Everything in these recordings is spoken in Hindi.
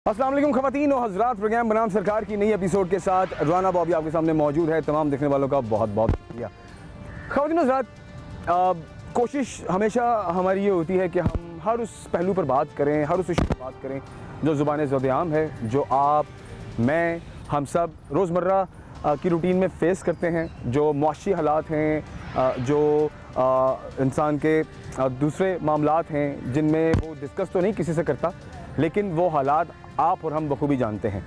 अस्सलाम वालेकुम ख़वातीन और हज़रात, प्रोग्राम बनाम सरकार की नई एपिसोड के साथ राना बॉबी आपके सामने मौजूद है। तमाम देखने वालों का बहुत बहुत शुक्रिया। ख़वातीन और हज़रात, कोशिश हमेशा हमारी ये होती है कि हम हर उस पहलू पर बात करें, हर उस इशू पर बात करें जो ज़ुबान ज़ोद-ए-आम है, जो आप, मैं, हम सब रोज़मर्रा की रूटीन में फ़ेस करते हैं, जो मुआशी हालात हैं, जो इंसान के दूसरे मामलात हैं जिनमें वो डिस्कस तो नहीं किसी से करता, लेकिन वो हालात आप और हम बखूबी जानते हैं।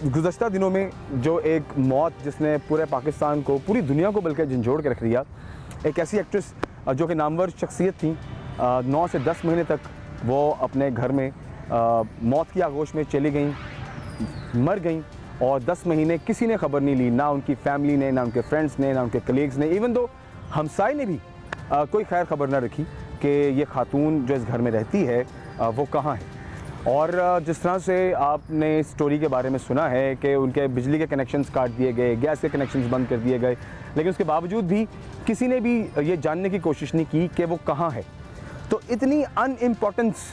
गुज़श्ता दिनों में जो एक मौत जिसने पूरे पाकिस्तान को, पूरी दुनिया को बल्कि झंझोड़ के रख दिया, एक ऐसी एक्ट्रेस जो कि नामवर शख्सियत थी, 9 से 10 महीने तक वो अपने घर में मौत की आगोश में चली गई, मर गई और 10 महीने किसी ने ख़बर नहीं ली, ना उनकी फैमिली ने, ना उनके फ्रेंड्स ने, ना उनके कलीग्स ने, इवन दो हमसाए ने भी कोई खैर ख़बर ना रखी कि ये खातून जो इस घर में रहती है वो कहाँ है। और जिस तरह से आपने स्टोरी के बारे में सुना है कि उनके बिजली के कनेक्शंस काट दिए गए, गैस के कनेक्शंस बंद कर दिए गए, लेकिन उसके बावजूद भी किसी ने भी ये जानने की कोशिश नहीं की कि वो कहाँ है। तो इतनी अनइम्पॉर्टेंस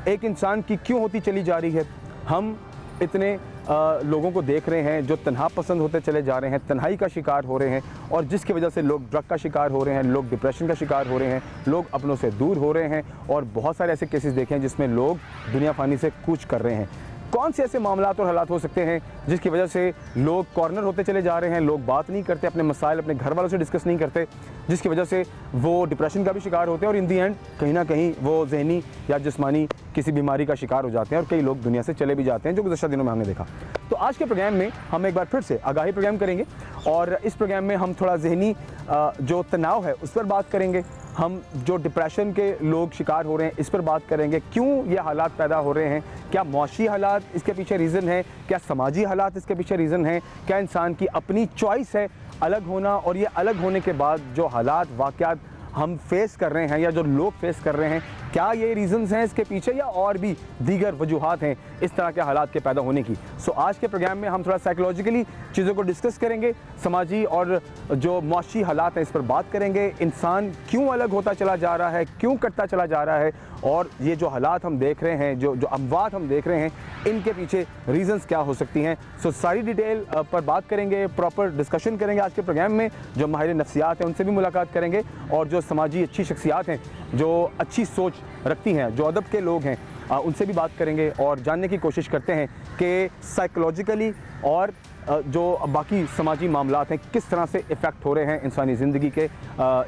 एक इंसान की क्यों होती चली जा रही है? हम इतने लोगों को देख रहे हैं जो तन्हा पसंद होते चले जा रहे हैं, तन्हाई का शिकार हो रहे हैं, और जिसकी वजह से लोग ड्रग का शिकार हो रहे हैं, लोग डिप्रेशन का शिकार हो रहे हैं, लोग अपनों से दूर हो रहे हैं, और बहुत सारे ऐसे केसेस देखे हैं जिसमें लोग दुनिया फ़ानी से कूच कर रहे हैं। कौन से ऐसे मामलात और हालात हो सकते हैं जिसकी वजह से लोग कॉर्नर होते चले जा रहे हैं, लोग बात नहीं करते, अपने मसाइल अपने घर वालों से डिस्कस नहीं करते, जिसकी वजह से वो डिप्रेशन का भी शिकार होते हैं और इन दी एंड कहीं ना कहीं वो जहनी या जिस्मानी किसी बीमारी का शिकार हो जाते हैं और कई लोग दुनिया से चले भी जाते हैं, जो गुज़श्ता दिनों में हमने देखा। तो आज के प्रोग्राम में हम एक बार फिर से आगाही प्रोग्राम करेंगे और इस प्रोग्राम में हम थोड़ा जहनी जो तनाव है उस पर बात करेंगे, हम जो डिप्रेशन के लोग शिकार हो रहे हैं इस पर बात करेंगे, क्यों ये हालात पैदा हो रहे हैं, क्या मुआशी हालात इसके पीछे रीज़न है, क्या समाजी हालात इसके पीछे रीज़न है, क्या इंसान की अपनी चॉइस है अलग होना, और ये अलग होने के बाद जो हालात वाक़यात हम फेस कर रहे हैं या जो लोग फेस कर रहे हैं, क्या ये रीज़न्स हैं इसके पीछे या और भी दीगर वजूहात हैं इस तरह के हालात के पैदा होने की। सो आज के प्रोग्राम में हम थोड़ा साइकोलॉजिकली चीज़ों को डिस्कस करेंगे, समाजी और जो मुआशी हालात हैं इस पर बात करेंगे, इंसान क्यों अलग होता चला जा रहा है, क्यों कटता चला जा रहा है, और ये जो हालात हम देख रहे हैं, जो अमवात हम देख रहे हैं, इनके पीछे रीज़न्स क्या हो सकती हैं। सो सारी डिटेल पर बात करेंगे, प्रॉपर डिस्कशन करेंगे आज के प्रोग्राम में। जो माहिर नफ्सियात हैं उनसे भी मुलाकात करेंगे और जो समाजी अच्छी शख्सियात हैं, जो अच्छी सोच रखती हैं, जो अदब के लोग हैं, उनसे भी बात करेंगे और जानने की कोशिश करते हैं कि साइकोलॉजिकली और जो बाकी समाजी मामलात हैं किस तरह से इफ़ेक्ट हो रहे हैं इंसानी ज़िंदगी के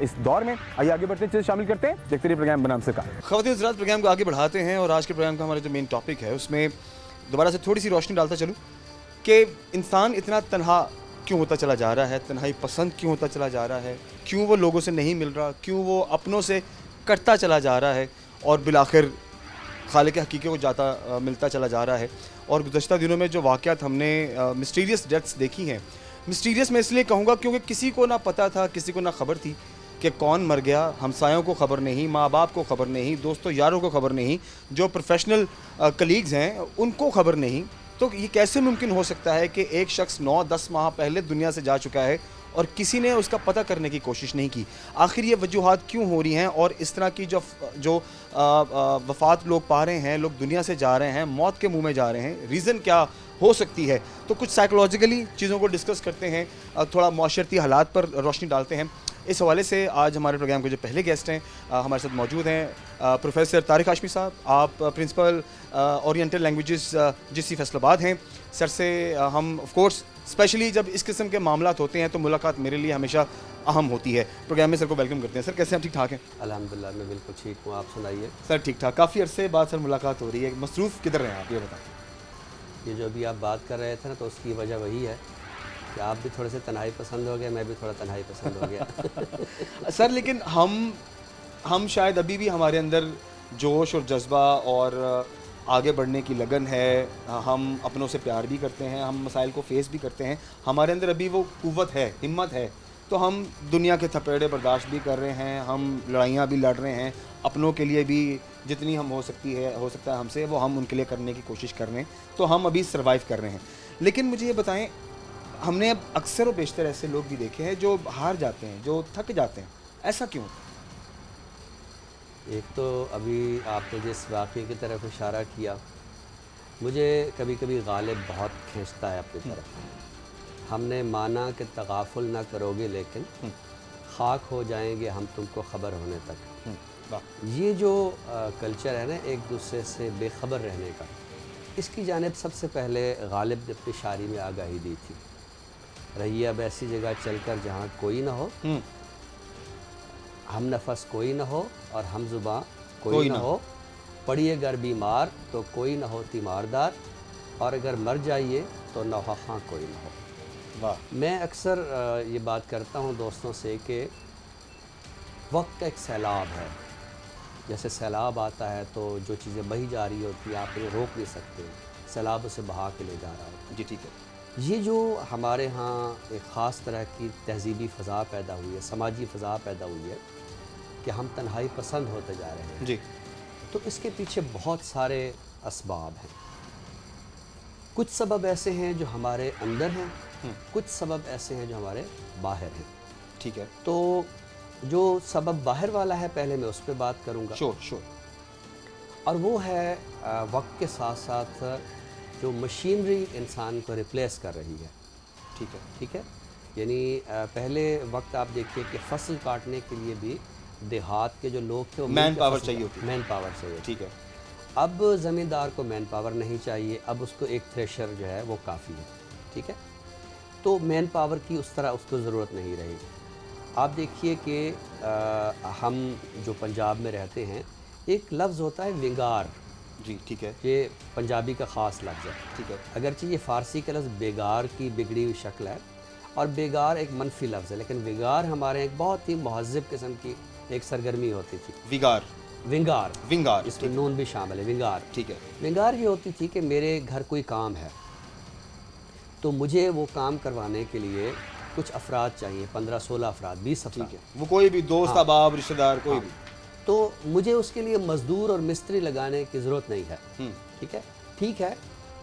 इस दौर में। आइए आगे बढ़ते हैं, चीज़ें शामिल करते हैं, देखते रहिए प्रोग्राम बनाम सरकार। ख़वातीन हज़रात, प्रोग्राम को आगे बढ़ाते हैं और आज के प्रोग्राम का हमारा जो मेन टॉपिक है उसमें दोबारा से थोड़ी सी रोशनी डालता चलूँ कि इंसान इतना तन्हा क्यों होता चला जा रहा है, तन्हाई पसंद क्यों होता चला जा रहा है, क्यों वो लोगों से नहीं मिल रहा, क्यों वो अपनों से कटता चला जा रहा है और बिलाखिर खालिक हकीकी को जाता मिलता चला जा रहा है। और गुज़श्ता दिनों में जो वाक़यात हमने मिस्टीरियस डेथ्स देखी हैं, मिस्टीरियस मैं इसलिए कहूँगा क्योंकि किसी को ना पता था, किसी को ना खबर थी कि कौन मर गया, हमसायों को ख़बर नहीं, माँ बाप को ख़बर नहीं, दोस्तों यारों को ख़बर नहीं, जो प्रोफेशनल कलीग्स हैं उनको ख़बर नहीं। तो ये कैसे मुमकिन हो सकता है कि एक शख्स 9-10 माह पहले दुनिया से जा चुका है और किसी ने उसका पता करने की कोशिश नहीं की? आखिर ये वजूहात क्यों हो रही हैं और इस तरह की जो वफ़ात लोग पा रहे हैं, लोग दुनिया से जा रहे हैं, मौत के मुंह में जा रहे हैं, रीज़न क्या हो सकती है? तो कुछ साइकोलॉजिकली चीज़ों को डिस्कस करते हैं, थोड़ा माशरती हालात पर रोशनी डालते हैं। इस हवाले से आज हमारे प्रोग्राम के जो पहले गेस्ट हैं हमारे साथ मौजूद हैं प्रोफेसर तारिक हाशमी साहब। आप principal oriental languages GC Faisalabad हैं। सर से हम ऑफ कोर्स स्पेशली जब इस किस्म के मामलात होते हैं तो मुलाकात मेरे लिए हमेशा अहम होती है। प्रोग्राम में सर को वेलकम करते हैं। सर कैसे हैं, ठीक ठाक हैं? अल्हम्दुलिल्लाह मैं बिल्कुल ठीक हूँ, आप सुनाइए। सर ठीक ठाक, काफ़ी अरसे बाद सर मुलाकात हो रही है, मसरूफ़ किधर हैं आप, ये बताएं। ये जो अभी आप बात कर रहे थे ना, तो उसकी वजह वही है कि आप भी थोड़े से तन्हाई पसंद हो गए, मैं भी थोड़ा तन्हाई पसंद हो गया। सर लेकिन हम शायद अभी भी हमारे अंदर जोश और जज्बा और आगे बढ़ने की लगन है, हम अपनों से प्यार भी करते हैं, हम मसाइल को फेस भी करते हैं, हमारे अंदर अभी वो क़ुव्वत है, हिम्मत है, तो हम दुनिया के थपेड़े बर्दाश्त भी कर रहे हैं, हम लड़ाइयाँ भी लड़ रहे हैं, अपनों के लिए भी जितनी हम हो सकता है हमसे वो हम उनके लिए करने की कोशिश कर रहे हैं, तो हम अभी सर्वाइव कर रहे हैं। लेकिन मुझे ये बताएं, हमने अब अक्सर व बेशतर ऐसे लोग भी देखे हैं जो हार जाते हैं, जो थक जाते हैं, ऐसा क्यों? एक तो अभी आपने जिस वाक़े की तरफ इशारा किया मुझे कभी कभी गालिब बहुत खींचता है अपनी तरफ। हमने माना कि तगाफुल ना करोगे, लेकिन खाक हो जाएंगे हम तुमको ख़बर होने तक। वाह। ये जो कल्चर है ना एक दूसरे से बेखबर रहने का, इसकी जानिब सबसे पहले गालिब ने अपनी शायरी में आगाही दी थी। रहिए अब ऐसी जगह चलकर जहाँ कोई ना हो, हम नफस कोई ना हो और हम ज़ुबां कोई ना हो, पड़िए अगर बीमार तो कोई ना हो तीमारदार, और अगर मर जाइए तो नौहा खां कोई ना हो। वाह। मैं अक्सर ये बात करता हूँ दोस्तों से कि वक्त का एक सैलाब है। जैसे सैलाब आता है तो जो चीज़ें बही जा रही होती हैं आप इन्हें रोक नहीं सकते, सैलाब उसे बहा के ले जा रहा है। जी ठीक है। ये जो हमारे यहाँ एक ख़ास तरह की तहज़ीबी फ़ज़ा पैदा हुई है, समाजी फ़ज़ा पैदा हुई है कि हम तन्हाई पसंद होते जा रहे हैं। जी। तो इसके पीछे बहुत सारे असबाब हैं। कुछ सबब ऐसे हैं जो हमारे अंदर हैं, कुछ सबब ऐसे हैं जो हमारे बाहर हैं। ठीक है। तो जो सबब बाहर वाला है पहले मैं उस पर बात करूँगा। श्योर। और वो है वक्त के साथ साथ जो मशीनरी इंसान को रिप्लेस कर रही है। ठीक है। यानी पहले वक्त आप देखिए कि फसल काटने के लिए भी देहात के जो लोग थे वो मैन पावर चाहिए होती, मैन पावर चाहिए। ठीक है। अब ज़मींदार को मैन पावर नहीं चाहिए, अब उसको एक थ्रेशर जो है वो काफ़ी है। ठीक है। तो मैन पावर की उस तरह उसको ज़रूरत नहीं रही। आप देखिए कि हम जो पंजाब में रहते हैं, एक लफ्ज़ होता है विंगार। जी ठीक है। ये पंजाबी का ख़ास लफ्ज़ है। ठीक है। अगरचे ये फ़ारसी का लफ्ज़ बेगार की बिगड़ी हुई शक्ल है, और बेगार एक मनफी लफ्ज़ है, लेकिन विगार हमारे एक बहुत ही महज़्ज़ब किस्म की एक सरगर्मी होती थी। विगार, विंगार इसमें नून भी शामिल है। विंगार, ठीक है। विंगार ये होती थी कि मेरे घर कोई काम है तो मुझे वो काम करवाने के लिए कुछ अफराद चाहिए, 15-16 अफराद, 20 अफराद। ठीक है। वो कोई भी दोस्त, अहबाब, रिश्तेदार, कोई भी। तो मुझे उसके लिए मज़दूर और मिस्त्री लगाने की ज़रूरत नहीं है। ठीक है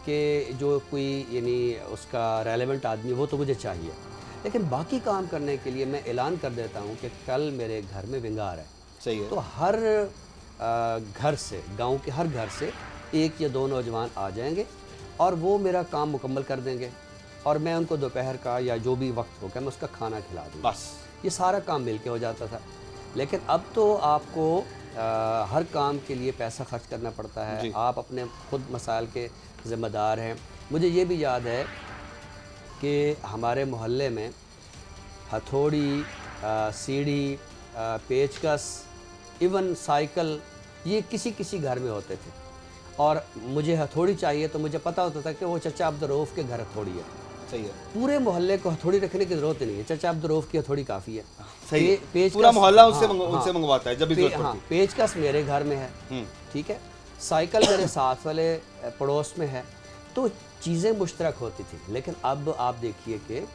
कि जो कोई यानी उसका रेलेवेंट आदमी वो तो मुझे चाहिए, लेकिन बाकी काम करने के लिए मैं ऐलान कर देता हूँ कि कल मेरे घर में विंगार है। सही है। तो हर घर से, गांव के हर घर से एक या दो नौजवान आ जाएंगे और वो मेरा काम मुकम्मल कर देंगे, और मैं उनको दोपहर का या जो भी वक्त होगा मैं उसका खाना खिला दूँगा। बस ये सारा काम मिल के हो जाता था। लेकिन अब तो आपको हर काम के लिए पैसा खर्च करना पड़ता है, आप अपने खुद मसाइल के ज़िम्मेदार हैं। मुझे ये भी याद है कि हमारे मोहल्ले में हथौड़ी, सीढ़ी, पेचकस, इवन साइकिल, ये किसी घर में होते थे। और मुझे हथौड़ी चाहिए तो मुझे पता होता था कि वो चचा अब्दुर्रऊफ़ के घर हथौड़ी है। सही है। पूरे मोहल्ले को हथौड़ी रखने की ज़रूरत नहीं है, चचा अब्दुर्रऊफ़ की हथौड़ी काफ़ी है। सही है। पेचकस पूरा मोहल्ला उनसे मंगवाता है जब भी ज़रूरत पड़ती है। पेचकस मेरे घर में है। ठीक है। साइकिल मेरे साथ वाले पड़ोस में है। तो चीज़ें मुश्तरक होती थी। लेकिन अब आप देखिए कि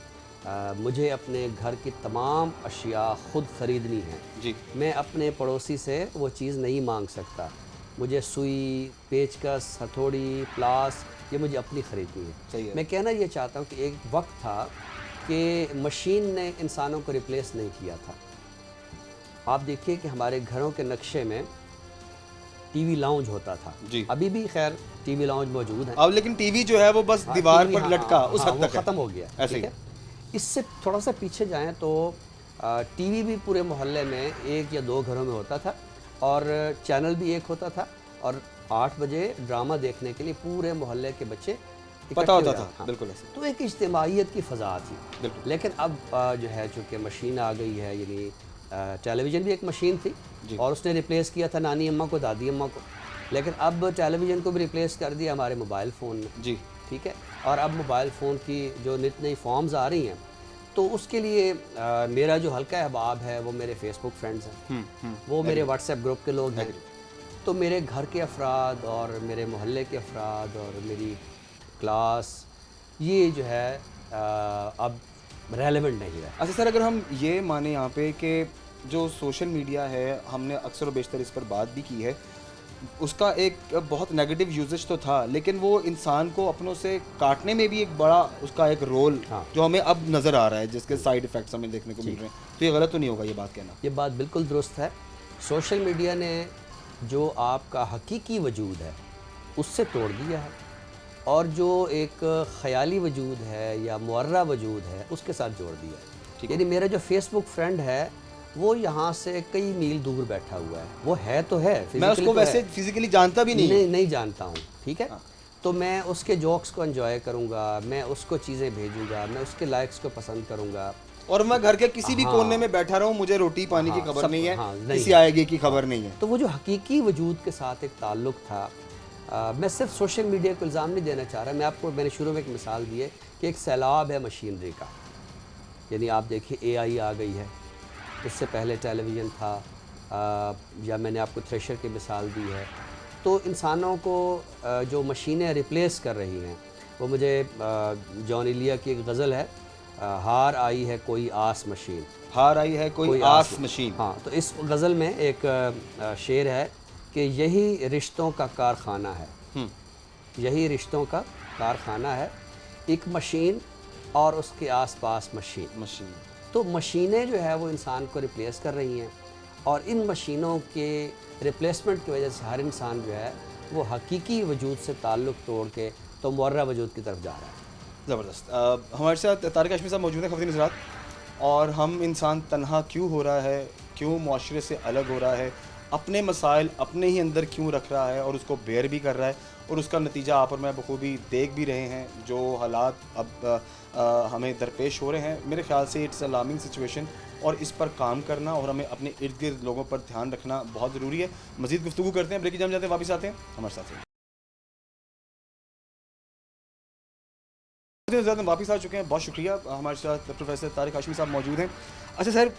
मुझे अपने घर की तमाम अशिया ख़ुद ख़रीदनी है। जी। मैं अपने पड़ोसी से वो चीज़ नहीं मांग सकता। मुझे सुई, पेचकस, हथौड़ी, प्लास, ये मुझे अपनी ख़रीदनी है। सही है। मैं कहना ये चाहता हूँ कि एक वक्त था कि मशीन ने इंसानों को रिप्लेस नहीं किया था। आप देखिए कि हमारे घरों के नक्शे में टीवी लाउंज होता था। जी। अभी भी खैर टीवी लाउंज मौजूद है। अब लेकिन टीवी जो है वो बस दीवार पर लटका उस हद तक ख़त्म हो गया। ऐसे ठीक है। इससे थोड़ा सा पीछे जाएं तो टीवी भी पूरे मोहल्ले में एक या दो घरों में होता था, और चैनल भी एक होता था, और 8 बजे ड्रामा देखने के लिए पूरे मोहल्ले के बच्चे पता होता था। बिल्कुल ऐसे। तो एक इज्तिमाइयत की फ़ज़ा थी। बिल्कुल। लेकिन अब जो है चूँकि मशीन आ गई है, यानी टेलीविज़न भी एक मशीन थी और उसने रिप्लेस किया था नानी अम्मा को, दादी अम्मा को, लेकिन अब टेलीविज़न को भी रिप्लेस कर दिया हमारे मोबाइल फ़ोन ने। जी। ठीक है। और अब मोबाइल फ़ोन की जो नित नई फॉर्म्स आ रही हैं, तो उसके लिए मेरा जो हल्का अहबाब है वो मेरे फेसबुक फ्रेंड्स हैं, वो मेरे व्हाट्सएप ग्रुप के लोग हैं। तो मेरे घर के अफराद और मेरे मोहल्ले के अफराद और मेरी क्लास, ये जो है अब रेलेवेंट नहीं है। अच्छा सर, अगर हम ये माने यहाँ पे कि जो सोशल मीडिया है, हमने अक्सर व बेशतर इस पर बात भी की है, उसका एक बहुत नेगेटिव यूजेज तो था, लेकिन वो इंसान को अपनों से काटने में भी एक बड़ा उसका एक रोल जो हमें अब नज़र आ रहा है, जिसके साइड इफ़ेक्ट्स हमें देखने को मिल रहे हैं। तो ये गलत तो नहीं होगा ये बात कहना? ये बात बिल्कुल दुरुस्त है। सोशल मीडिया ने जो आपका हकीकी वजूद है उससे तोड़ दिया है। और जो एक ख़याली वजूद है या मुअर्रा वजूद है उसके साथ जोड़ दिया। यानी मेरा जो फेसबुक फ्रेंड है वो यहाँ से कई मील दूर बैठा हुआ है, वो है तो है, मैं उसको वैसे फिजिकली जानता भी नहीं नहीं जानता हूँ, ठीक है। तो मैं उसके जोक्स को एंजॉय करूँगा, मैं उसको चीज़ें भेजूँगा, मैं उसके लाइक्स को पसंद करूँगा, और मैं घर के किसी भी कोने में बैठा रहूँ, मुझे रोटी पानी की खबर नहीं है, नहीं किसी आएगी की खबर नहीं है। तो वो जो हकीकी वजूद के साथ एक ताल्लुक़ था, मैं सिर्फ सोशल मीडिया को इल्ज़ाम नहीं देना चाह रहा। मैं आपको, मैंने शुरू में एक मिसाल दी है कि एक सैलाब है मशीनरी का। यानी आप देखिए एआई आ गई है, उससे पहले टेलीविज़न था, या मैंने आपको थ्रेशर की मिसाल दी है। तो इंसानों को जो मशीनें रिप्लेस कर रही हैं, वो मुझे जॉन इलिया की एक गज़ल है, हार आई है कोई आस मशीन, हार आई है कोई आस मशीन। हाँ, तो इस गज़ल में एक शेर है कि यही रिश्तों का कारखाना है, यही रिश्तों का कारखाना है, एक मशीन और उसके आसपास मशीन। तो मशीनें जो है वो इंसान को रिप्लेस कर रही हैं, और इन मशीनों के रिप्लेसमेंट की वजह से हर इंसान जो है वो हकीकी वजूद से ताल्लुक़ तोड़ के तो मुअर्रा वजूद की तरफ जा रहा है। ज़बरदस्त। हमारे साथ तारिक हाशमी साहब मौजूद हैं, ख़वातीन हज़रात। और हम इंसान तन्हा क्यों हो रहा है, क्यों मुआशरे से अलग हो रहा है, अपने मसाइल अपने ही अंदर क्यों रख रहा है और उसको बेयर भी कर रहा है, और उसका नतीजा आप और मैं बखूबी देख भी रहे हैं। जो हालात अब हमें दरपेश हो रहे हैं, मेरे ख्याल से इट्स अलार्मिंग सिचुएशन, और इस पर काम करना और हमें अपने इर्द गिर्द लोगों पर ध्यान रखना बहुत ज़रूरी है। मज़ीद गुफ्तगू करते हैं, ब्रेक की जाम जाते हैं, वापस आते हैं हमारे साथ। ज़्यादा वापस आ चुके हैं, बहुत शुक्रिया। हमारे साथ प्रोफेसर तारिक हाशमी साहब मौजूद हैं। अच्छा सर,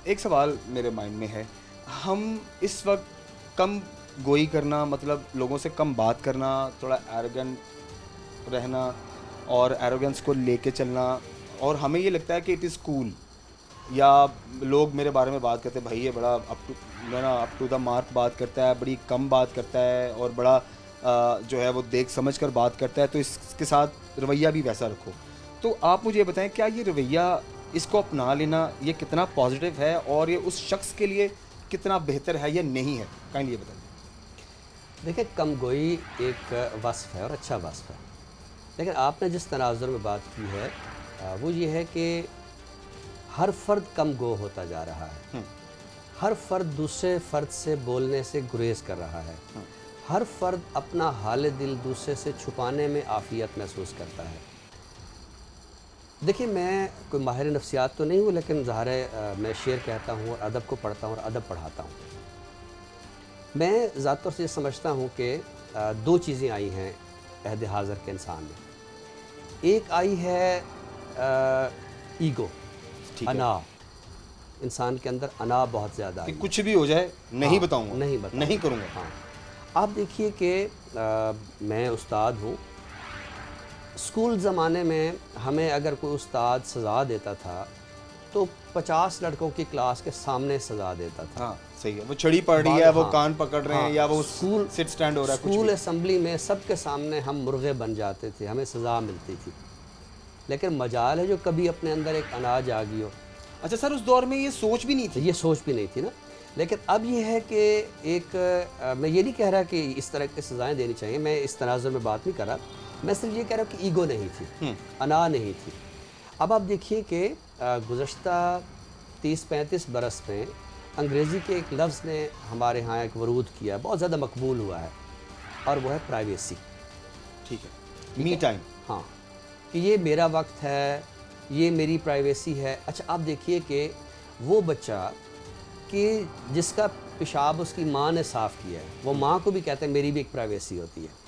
एक सवाल मेरे माइंड में है, हम इस वक्त कम गोई करना, मतलब लोगों से कम बात करना, थोड़ा एरोगेंट रहना और एरोगेंस को लेके चलना, और हमें ये लगता है कि इट इज़ कूल, या लोग मेरे बारे में बात करते हैं भाई ये बड़ा अप टू द मार्क बात करता है, बड़ी कम बात करता है, और बड़ा जो है वो देख समझ कर बात करता है, तो इसके साथ रवैया भी वैसा रखो। तो आप मुझे ये बताएं, क्या ये रवैया, इसको अपना लेना, ये कितना पॉजिटिव है और ये उस शख्स के लिए कितना बेहतर है या नहीं है? काइंडली ये बताएं। देखिए, कम गोई एक वस्फ़ है और अच्छा वस्फ़ है, लेकिन आपने जिस तनाजुर में बात की है वो ये है कि हर फ़र्द कम गो होता जा रहा है, हर फ़र्द दूसरे फ़र्द से बोलने से गुरेज कर रहा है, हर फ़र्द अपना हाल दिल दूसरे से छुपाने में आफ़ियत महसूस करता है। देखिए, मैं कोई माहिर नफ्सियात तो नहीं हूँ, लेकिन ज़ाहिर है मैं शेर कहता हूँ और अदब को पढ़ता हूँ और अदब पढ़ाता हूँ। मैं ज़ात तौर से ये समझता हूँ कि दो चीज़ें आई हैं अहद हाज़िर के इंसान में। एक आई है ईगो, अना। इंसान के अंदर अना बहुत ज़्यादा है, कुछ भी हो जाए नहीं बताऊँगा, नहीं करूँगा। हाँ, आप देखिए कि मैं उस्ताद हूँ। स्कूल ज़माने में हमें अगर कोई उस्ताद सज़ा देता था तो 50 लड़कों की क्लास के सामने सज़ा देता था। हाँ, सही है। वो छड़ी पड़ रही है, वो कान पकड़ रहे हैं, या वो स्कूल सिट स्टैंड हो रहा है, स्कूल असेंबली में सबके सामने हम मुर्गे बन जाते थे, हमें सज़ा मिलती थी। लेकिन मजाल है जो कभी अपने अंदर एक अनाज आ गई हो। अच्छा सर, उस दौर में ये सोच भी नहीं थी? ये सोच भी नहीं थी ना। लेकिन अब ये है कि मैं ये नहीं कह रहा कि इस तरह की सज़ाएँ देनी चाहिए, मैं इस तनाज़ुर में बात नहीं कर रहा, मैं सिर्फ ये कह रहा हूँ कि ईगो नहीं थी, अना नहीं थी। अब आप देखिए कि गुज़श्ता 30-35 बरस में अंग्रेज़ी के एक लफ्ज़ ने हमारे यहाँ एक वरूद किया, बहुत ज़्यादा मकबूल हुआ है, और वो है प्राइवेसी। ठीक है, मी टाइम। हाँ, कि ये मेरा वक्त है, ये मेरी प्राइवेसी है। अच्छा, आप देखिए कि वो बच्चा कि जिसका पेशाब उसकी माँ ने साफ़ किया है, वो माँ को भी कहते हैं मेरी भी एक प्राइवेसी होती है।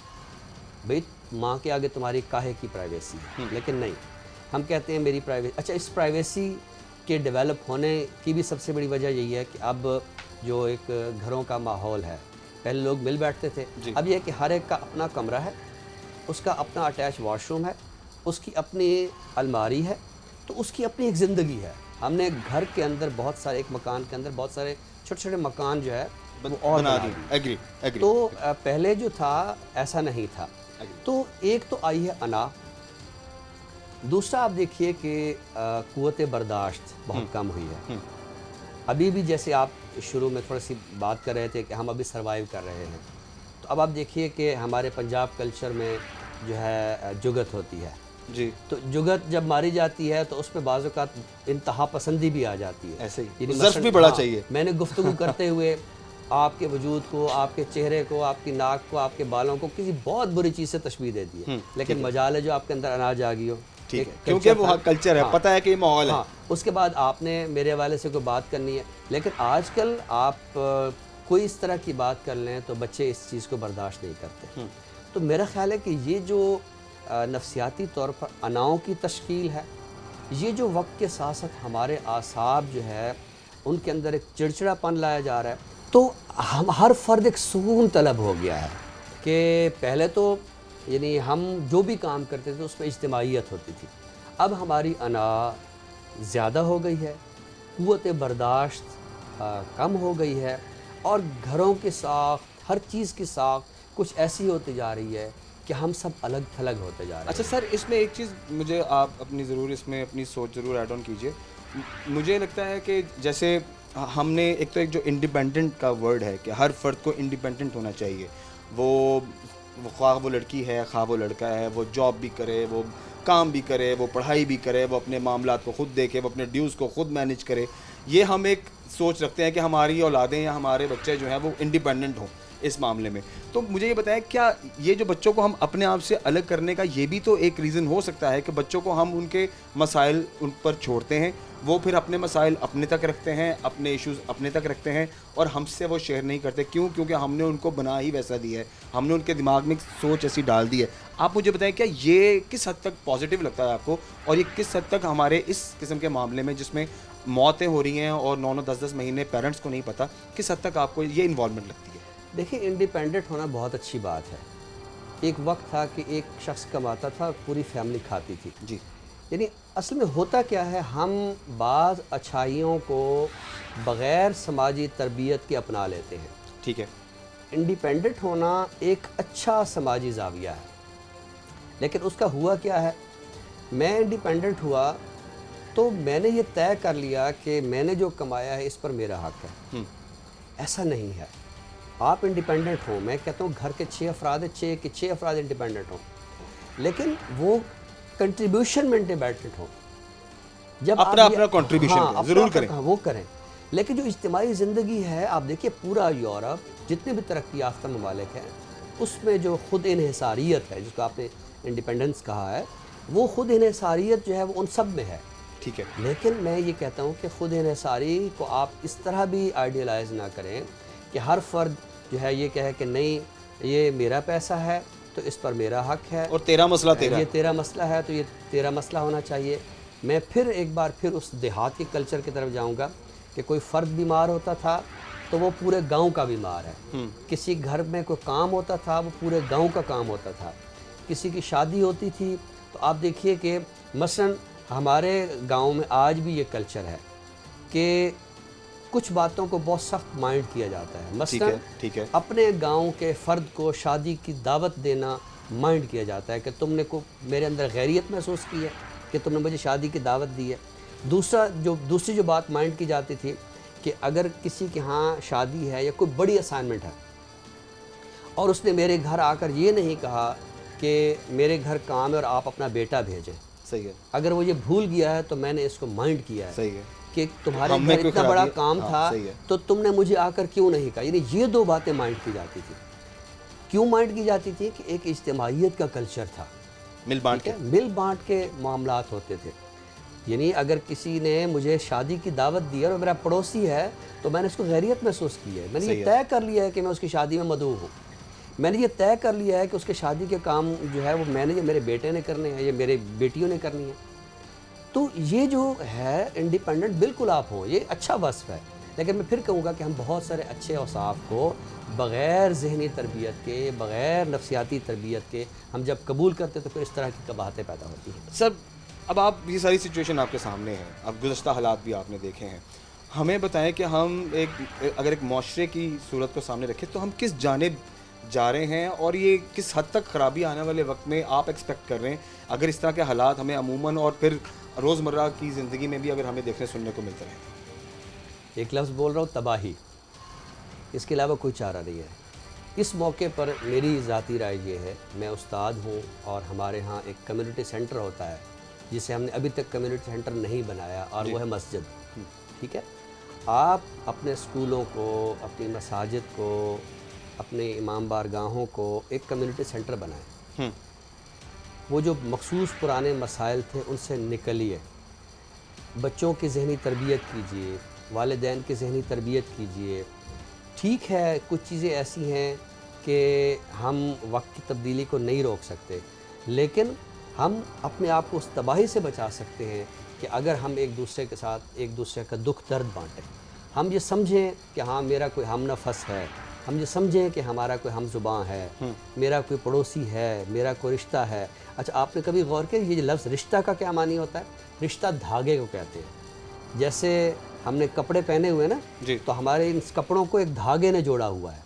भाई, माँ के आगे तुम्हारी काहे की प्राइवेसी है? लेकिन नहीं, हम कहते हैं मेरी प्राइवेसी। अच्छा, इस प्राइवेसी के डेवलप होने की भी सबसे बड़ी वजह यही है कि अब जो एक घरों का माहौल है, पहले लोग मिल बैठते थे, अब यह है कि हर एक का अपना कमरा है, उसका अपना अटैच वॉशरूम है, उसकी अपनी अलमारी है, तो उसकी अपनी एक ज़िंदगी है। हमने घर के अंदर बहुत सारे, एक मकान के अंदर बहुत सारे छोटे छोटे मकान जो है वो और बना दिए। एग्री। तो पहले जो था ऐसा नहीं था। तो एक तो आई है अना, दूसरा आप देखिए कि क़ुव्वत बर्दाश्त बहुत कम हुई है। अभी भी जैसे आप शुरू में थोड़ी सी बात कर रहे थे कि हम अभी सर्वाइव कर रहे हैं, तो अब आप देखिए कि हमारे पंजाब कल्चर में जो है जुगत होती है। जी, तो जुगत जब मारी जाती है तो उसमें बाज़ औक़ात इंतहा पसंदी भी आ जाती है। ऐसे ही यानी ज़र्फ़ मसलन- भी बड़ा हाँ, चाहिए। मैंने गुफ्तगू करते हुए आपके वजूद को, आपके चेहरे को, आपकी नाक को, आपके बालों को किसी बहुत बुरी चीज़ से तशबीह दे दी है, लेकिन मजाल है जो आपके अंदर अनाज आ गई हो, ठीक एक है, क्योंकि कल्चर वो था। कल्चर है, हाँ, पता है कि ये माहौल है। हाँ, उसके बाद आपने मेरे हवाले से कोई बात करनी है, लेकिन आजकल आप कोई इस तरह की बात कर लें तो बच्चे इस चीज़ को बर्दाश्त नहीं करते। तो मेरा ख्याल है कि ये जो नफसियाती तौर पर अनाओं की तश्कील है, ये जो वक्त के साथ साथ हमारे आसाब जो है उनके अंदर एक चिड़चिड़ापन लाया जा रहा है, तो हम हर फ़र्द एक सुकून तलब हो गया है कि पहले तो यानी हम जो भी काम करते थे उसमें इज्तिमाइयत होती थी। अब हमारी अना ज़्यादा हो गई है, क़ुव्वत बर्दाश्त कम हो गई है, और घरों की साख्त, हर चीज़ की साख्त कुछ ऐसी होती जा रही है कि हम सब अलग थलग होते जा रहे हैं। अच्छा सर, इसमें एक चीज़ मुझे आप अपनी ज़रूर इसमें अपनी सोच ज़रूर ऐड ऑन कीजिए। मुझे लगता है कि जैसे हमने एक जो इंडिपेंडेंट का वर्ड है कि हर फ़र्द को इंडिपेंडेंट होना चाहिए, वो ख्वाह वो लड़की है ख्वाह वो लड़का है, वो जॉब भी करे, वो काम भी करे, वो पढ़ाई भी करे, वो अपने मामलात को ख़ुद देखे, वो अपने ड्यूज़ को ख़ुद मैनेज करे। ये हम एक सोच रखते हैं कि हमारी औलादें या हमारे बच्चे जो हैं वो इंडिपेंडेंट हों इस मामले में। तो मुझे ये बताएं, क्या ये जो बच्चों को हम अपने आप से अलग करने का ये भी तो एक रीज़न हो सकता है कि बच्चों को हम उनके मसाइल उन पर छोड़ते हैं, वो फिर अपने मसाइल अपने तक रखते हैं, अपने इश्यूज़ अपने तक रखते हैं और हमसे वो शेयर नहीं करते। क्यों? क्योंकि हमने उनको बना ही वैसा दिया है, हमने उनके दिमाग में सोच ऐसी डाल दी है। आप मुझे बताएं, क्या ये किस हद तक पॉजिटिव लगता है आपको, और ये किस हद तक हमारे इस किस्म के मामले में जिसमें मौतें हो रही हैं और 9-9 10-10 महीने पेरेंट्स को नहीं पता, किस हद तक आपको ये इन्वॉल्वमेंट लगती है? देखिए, इंडिपेंडेंट होना बहुत अच्छी बात है। एक वक्त था कि एक शख्स कमाता था, पूरी फैमिली खाती थी। जी, यानी असल में होता क्या है, हम बाज़ अच्छाइयों को बग़ैर समाजी तरबियत के अपना लेते हैं। ठीक है। इंडिपेंडेंट होना एक अच्छा समाजी ज़ाविया है, लेकिन उसका हुआ क्या है, मैं इंडिपेंडेंट हुआ तो मैंने ये तय कर लिया कि मैंने जो कमाया है इस पर मेरा हक़ है। ऐसा नहीं है। आप इंडिपेंडेंट हो, मैं कहता हूँ घर के 6 अफराद हैं, 6 के 6 अफराद इंडिपेंडेंट हों, लेकिन वो कंट्रीब्यूशन में इंडिपेंडेंट हो। जब अपना अपना कंट्रीब्यूशन ज़रूर करें, वो करें। लेकिन जो इज्तिमाई ज़िंदगी है, आप देखिए पूरा यूरोप, जितने भी तरक्की याफ्ता ममालिक हैं, उसमें जो खुद इन्हिसारियत है, जिसको आपने इंडिपेंडेंस कहा है, वो खुद इन्हिसारियत जो है वो उन सब में है। ठीक है। लेकिन मैं ये कहता हूँ कि खुद इन्हिसारी को आप इस तरह भी आइडियलाइज़ ना करें कि हर फ़र्द जो है ये कहे कि नहीं, ये मेरा पैसा है तो इस पर मेरा हक़ है, और तेरा मसला तेरा, ये तेरा मसला है तो ये तेरा मसला होना चाहिए। मैं फिर एक बार फिर उस देहात के कल्चर की तरफ जाऊंगा कि कोई फ़र्द बीमार होता था तो वो पूरे गांव का बीमार है। किसी घर में कोई काम होता था, वो पूरे गांव का काम होता था। किसी की शादी होती थी तो आप देखिए कि मसलन हमारे गांव में आज भी ये कल्चर है कि कुछ बातों को बहुत सख्त माइंड किया जाता है। मसलन ठीक है। अपने गांव के फ़र्द को शादी की दावत देना माइंड किया जाता है कि तुमने को मेरे अंदर गैरियत महसूस की है कि तुमने मुझे शादी की दावत दी है। दूसरी जो बात माइंड की जाती थी कि अगर किसी के यहाँ शादी है या कोई बड़ी असाइनमेंट है और उसने मेरे घर आकर ये नहीं कहा कि मेरे घर काम है और आप अपना बेटा भेजें, सही है, अगर वो ये भूल गया है तो मैंने इसको माइंड किया है, सही है, कि तुम्हारे घर इतना बड़ा काम था तो तुमने मुझे आकर क्यों नहीं कहा। यानी ये दो बातें माइंड की जाती थी। क्यों माइंड की जाती थी कि एक इज्तिमाइयत का कल्चर था, मिल बांट के मामलात होते थे। यानी अगर किसी ने मुझे शादी की दावत दी है और मेरा पड़ोसी है तो मैंने इसको गैरियत महसूस की है। मैंने ये तय कर लिया है कि मैं उसकी शादी में मदऊ हूँ। मैंने ये तय कर लिया है कि उसके शादी के काम जो है वो मैंने, मेरे बेटे ने करने हैं, ये मेरे बेटियों ने करनी है। तो ये जो है इंडिपेंडेंट बिल्कुल आप हो, ये अच्छा वस्फ है। लेकिन मैं फिर कहूँगा कि हम बहुत सारे अच्छे औसाफ को बग़ैर ज़हनी तरबियत के, बग़ैर नफसियाती तरबियत के हम जब कबूल करते तो फिर इस तरह की कबाहतें पैदा होती हैं। सर, अब आप ये सारी सिचुएशन आपके सामने है, अब गुज़श्ता हालात भी आपने देखे हैं, हमें बताएं कि हम अगर एक माशरे की सूरत को सामने रखें तो हम किस जानिब जा रहे हैं और ये किस हद तक ख़राबी आने वाले वक्त में आप एक्सपेक्ट कर रहे हैं, अगर इस तरह के हालात हमें अमूमन और फिर रोज़मर्रा की ज़िंदगी में भी अगर हमें देखने सुनने को मिलते रहें? एक लफ्ज़ बोल रहा हूँ, तबाही, इसके अलावा कोई चारा नहीं है। इस मौके पर मेरी ज़ाती राय ये है, मैं उस्ताद हूँ और हमारे यहाँ एक कम्युनिटी सेंटर होता है जिसे हमने अभी तक कम्युनिटी सेंटर नहीं बनाया, और वो है मस्जिद। ठीक है, आप अपने स्कूलों को, अपनी मसाजिद को, अपने इमाम बारगाहों को एक कम्युनिटी सेंटर बनाएं। वो जो मखसूस पुराने मसाइल थे उनसे निकलिए, बच्चों की ज़हनी तरबियत कीजिए, वालिदैन की ज़हनी तरबियत कीजिए। ठीक है, कुछ चीज़ें ऐसी हैं कि हम वक्त की तब्दीली को नहीं रोक सकते, लेकिन हम अपने आप को उस तबाही से बचा सकते हैं कि अगर हम एक दूसरे के साथ एक दूसरे का दुख दर्द बांटें, हम ये समझें कि हाँ मेरा कोई हम नफस है, हम ये समझें कि हमारा कोई हम ज़ुबान है, मेरा कोई पड़ोसी है, मेरा कोई रिश्ता है। अच्छा, आपने कभी गौर किया ये लफ्ज़ रिश्ता का क्या मानी होता है? रिश्ता धागे को कहते हैं। जैसे हमने कपड़े पहने हुए ना, तो हमारे इन कपड़ों को एक धागे ने जोड़ा हुआ है।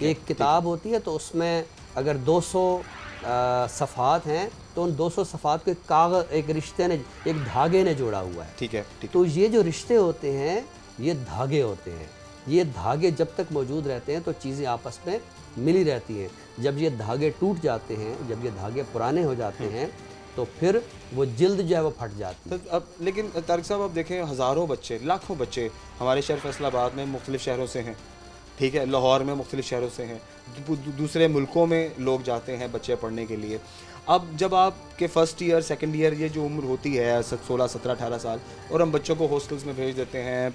एक किताब होती है तो उसमें अगर 200 सफ़ात हैं तो उन 200 सफ़ात को एक कागज़, एक रिश्ते ने, एक धागे ने जोड़ा हुआ है। ठीक है। तो ये जो रिश्ते होते हैं ये धागे होते हैं। ये धागे जब तक मौजूद रहते हैं तो चीज़ें आपस में मिली रहती हैं। जब ये धागे टूट जाते हैं, जब ये धागे पुराने हो जाते हैं, तो फिर वो जिल्द जो है वो फट जाती है। तो अब लेकिन तारिक साहब, अब देखें हज़ारों बच्चे, लाखों बच्चे हमारे शहर फैसलाबाद में मुख्तलिफ़ शहरों से हैं। ठीक है, लाहौर में मुख्तलिफ़ शहरों से हैं, दूसरे मुल्कों में लोग जाते हैं बच्चे पढ़ने के लिए। अब जब आपके फ़र्स्ट ईयर, सेकंड ईयर, ये जो उम्र होती है 16, 17, 18 साल, और हम बच्चों को हॉस्टल्स में भेज देते हैं,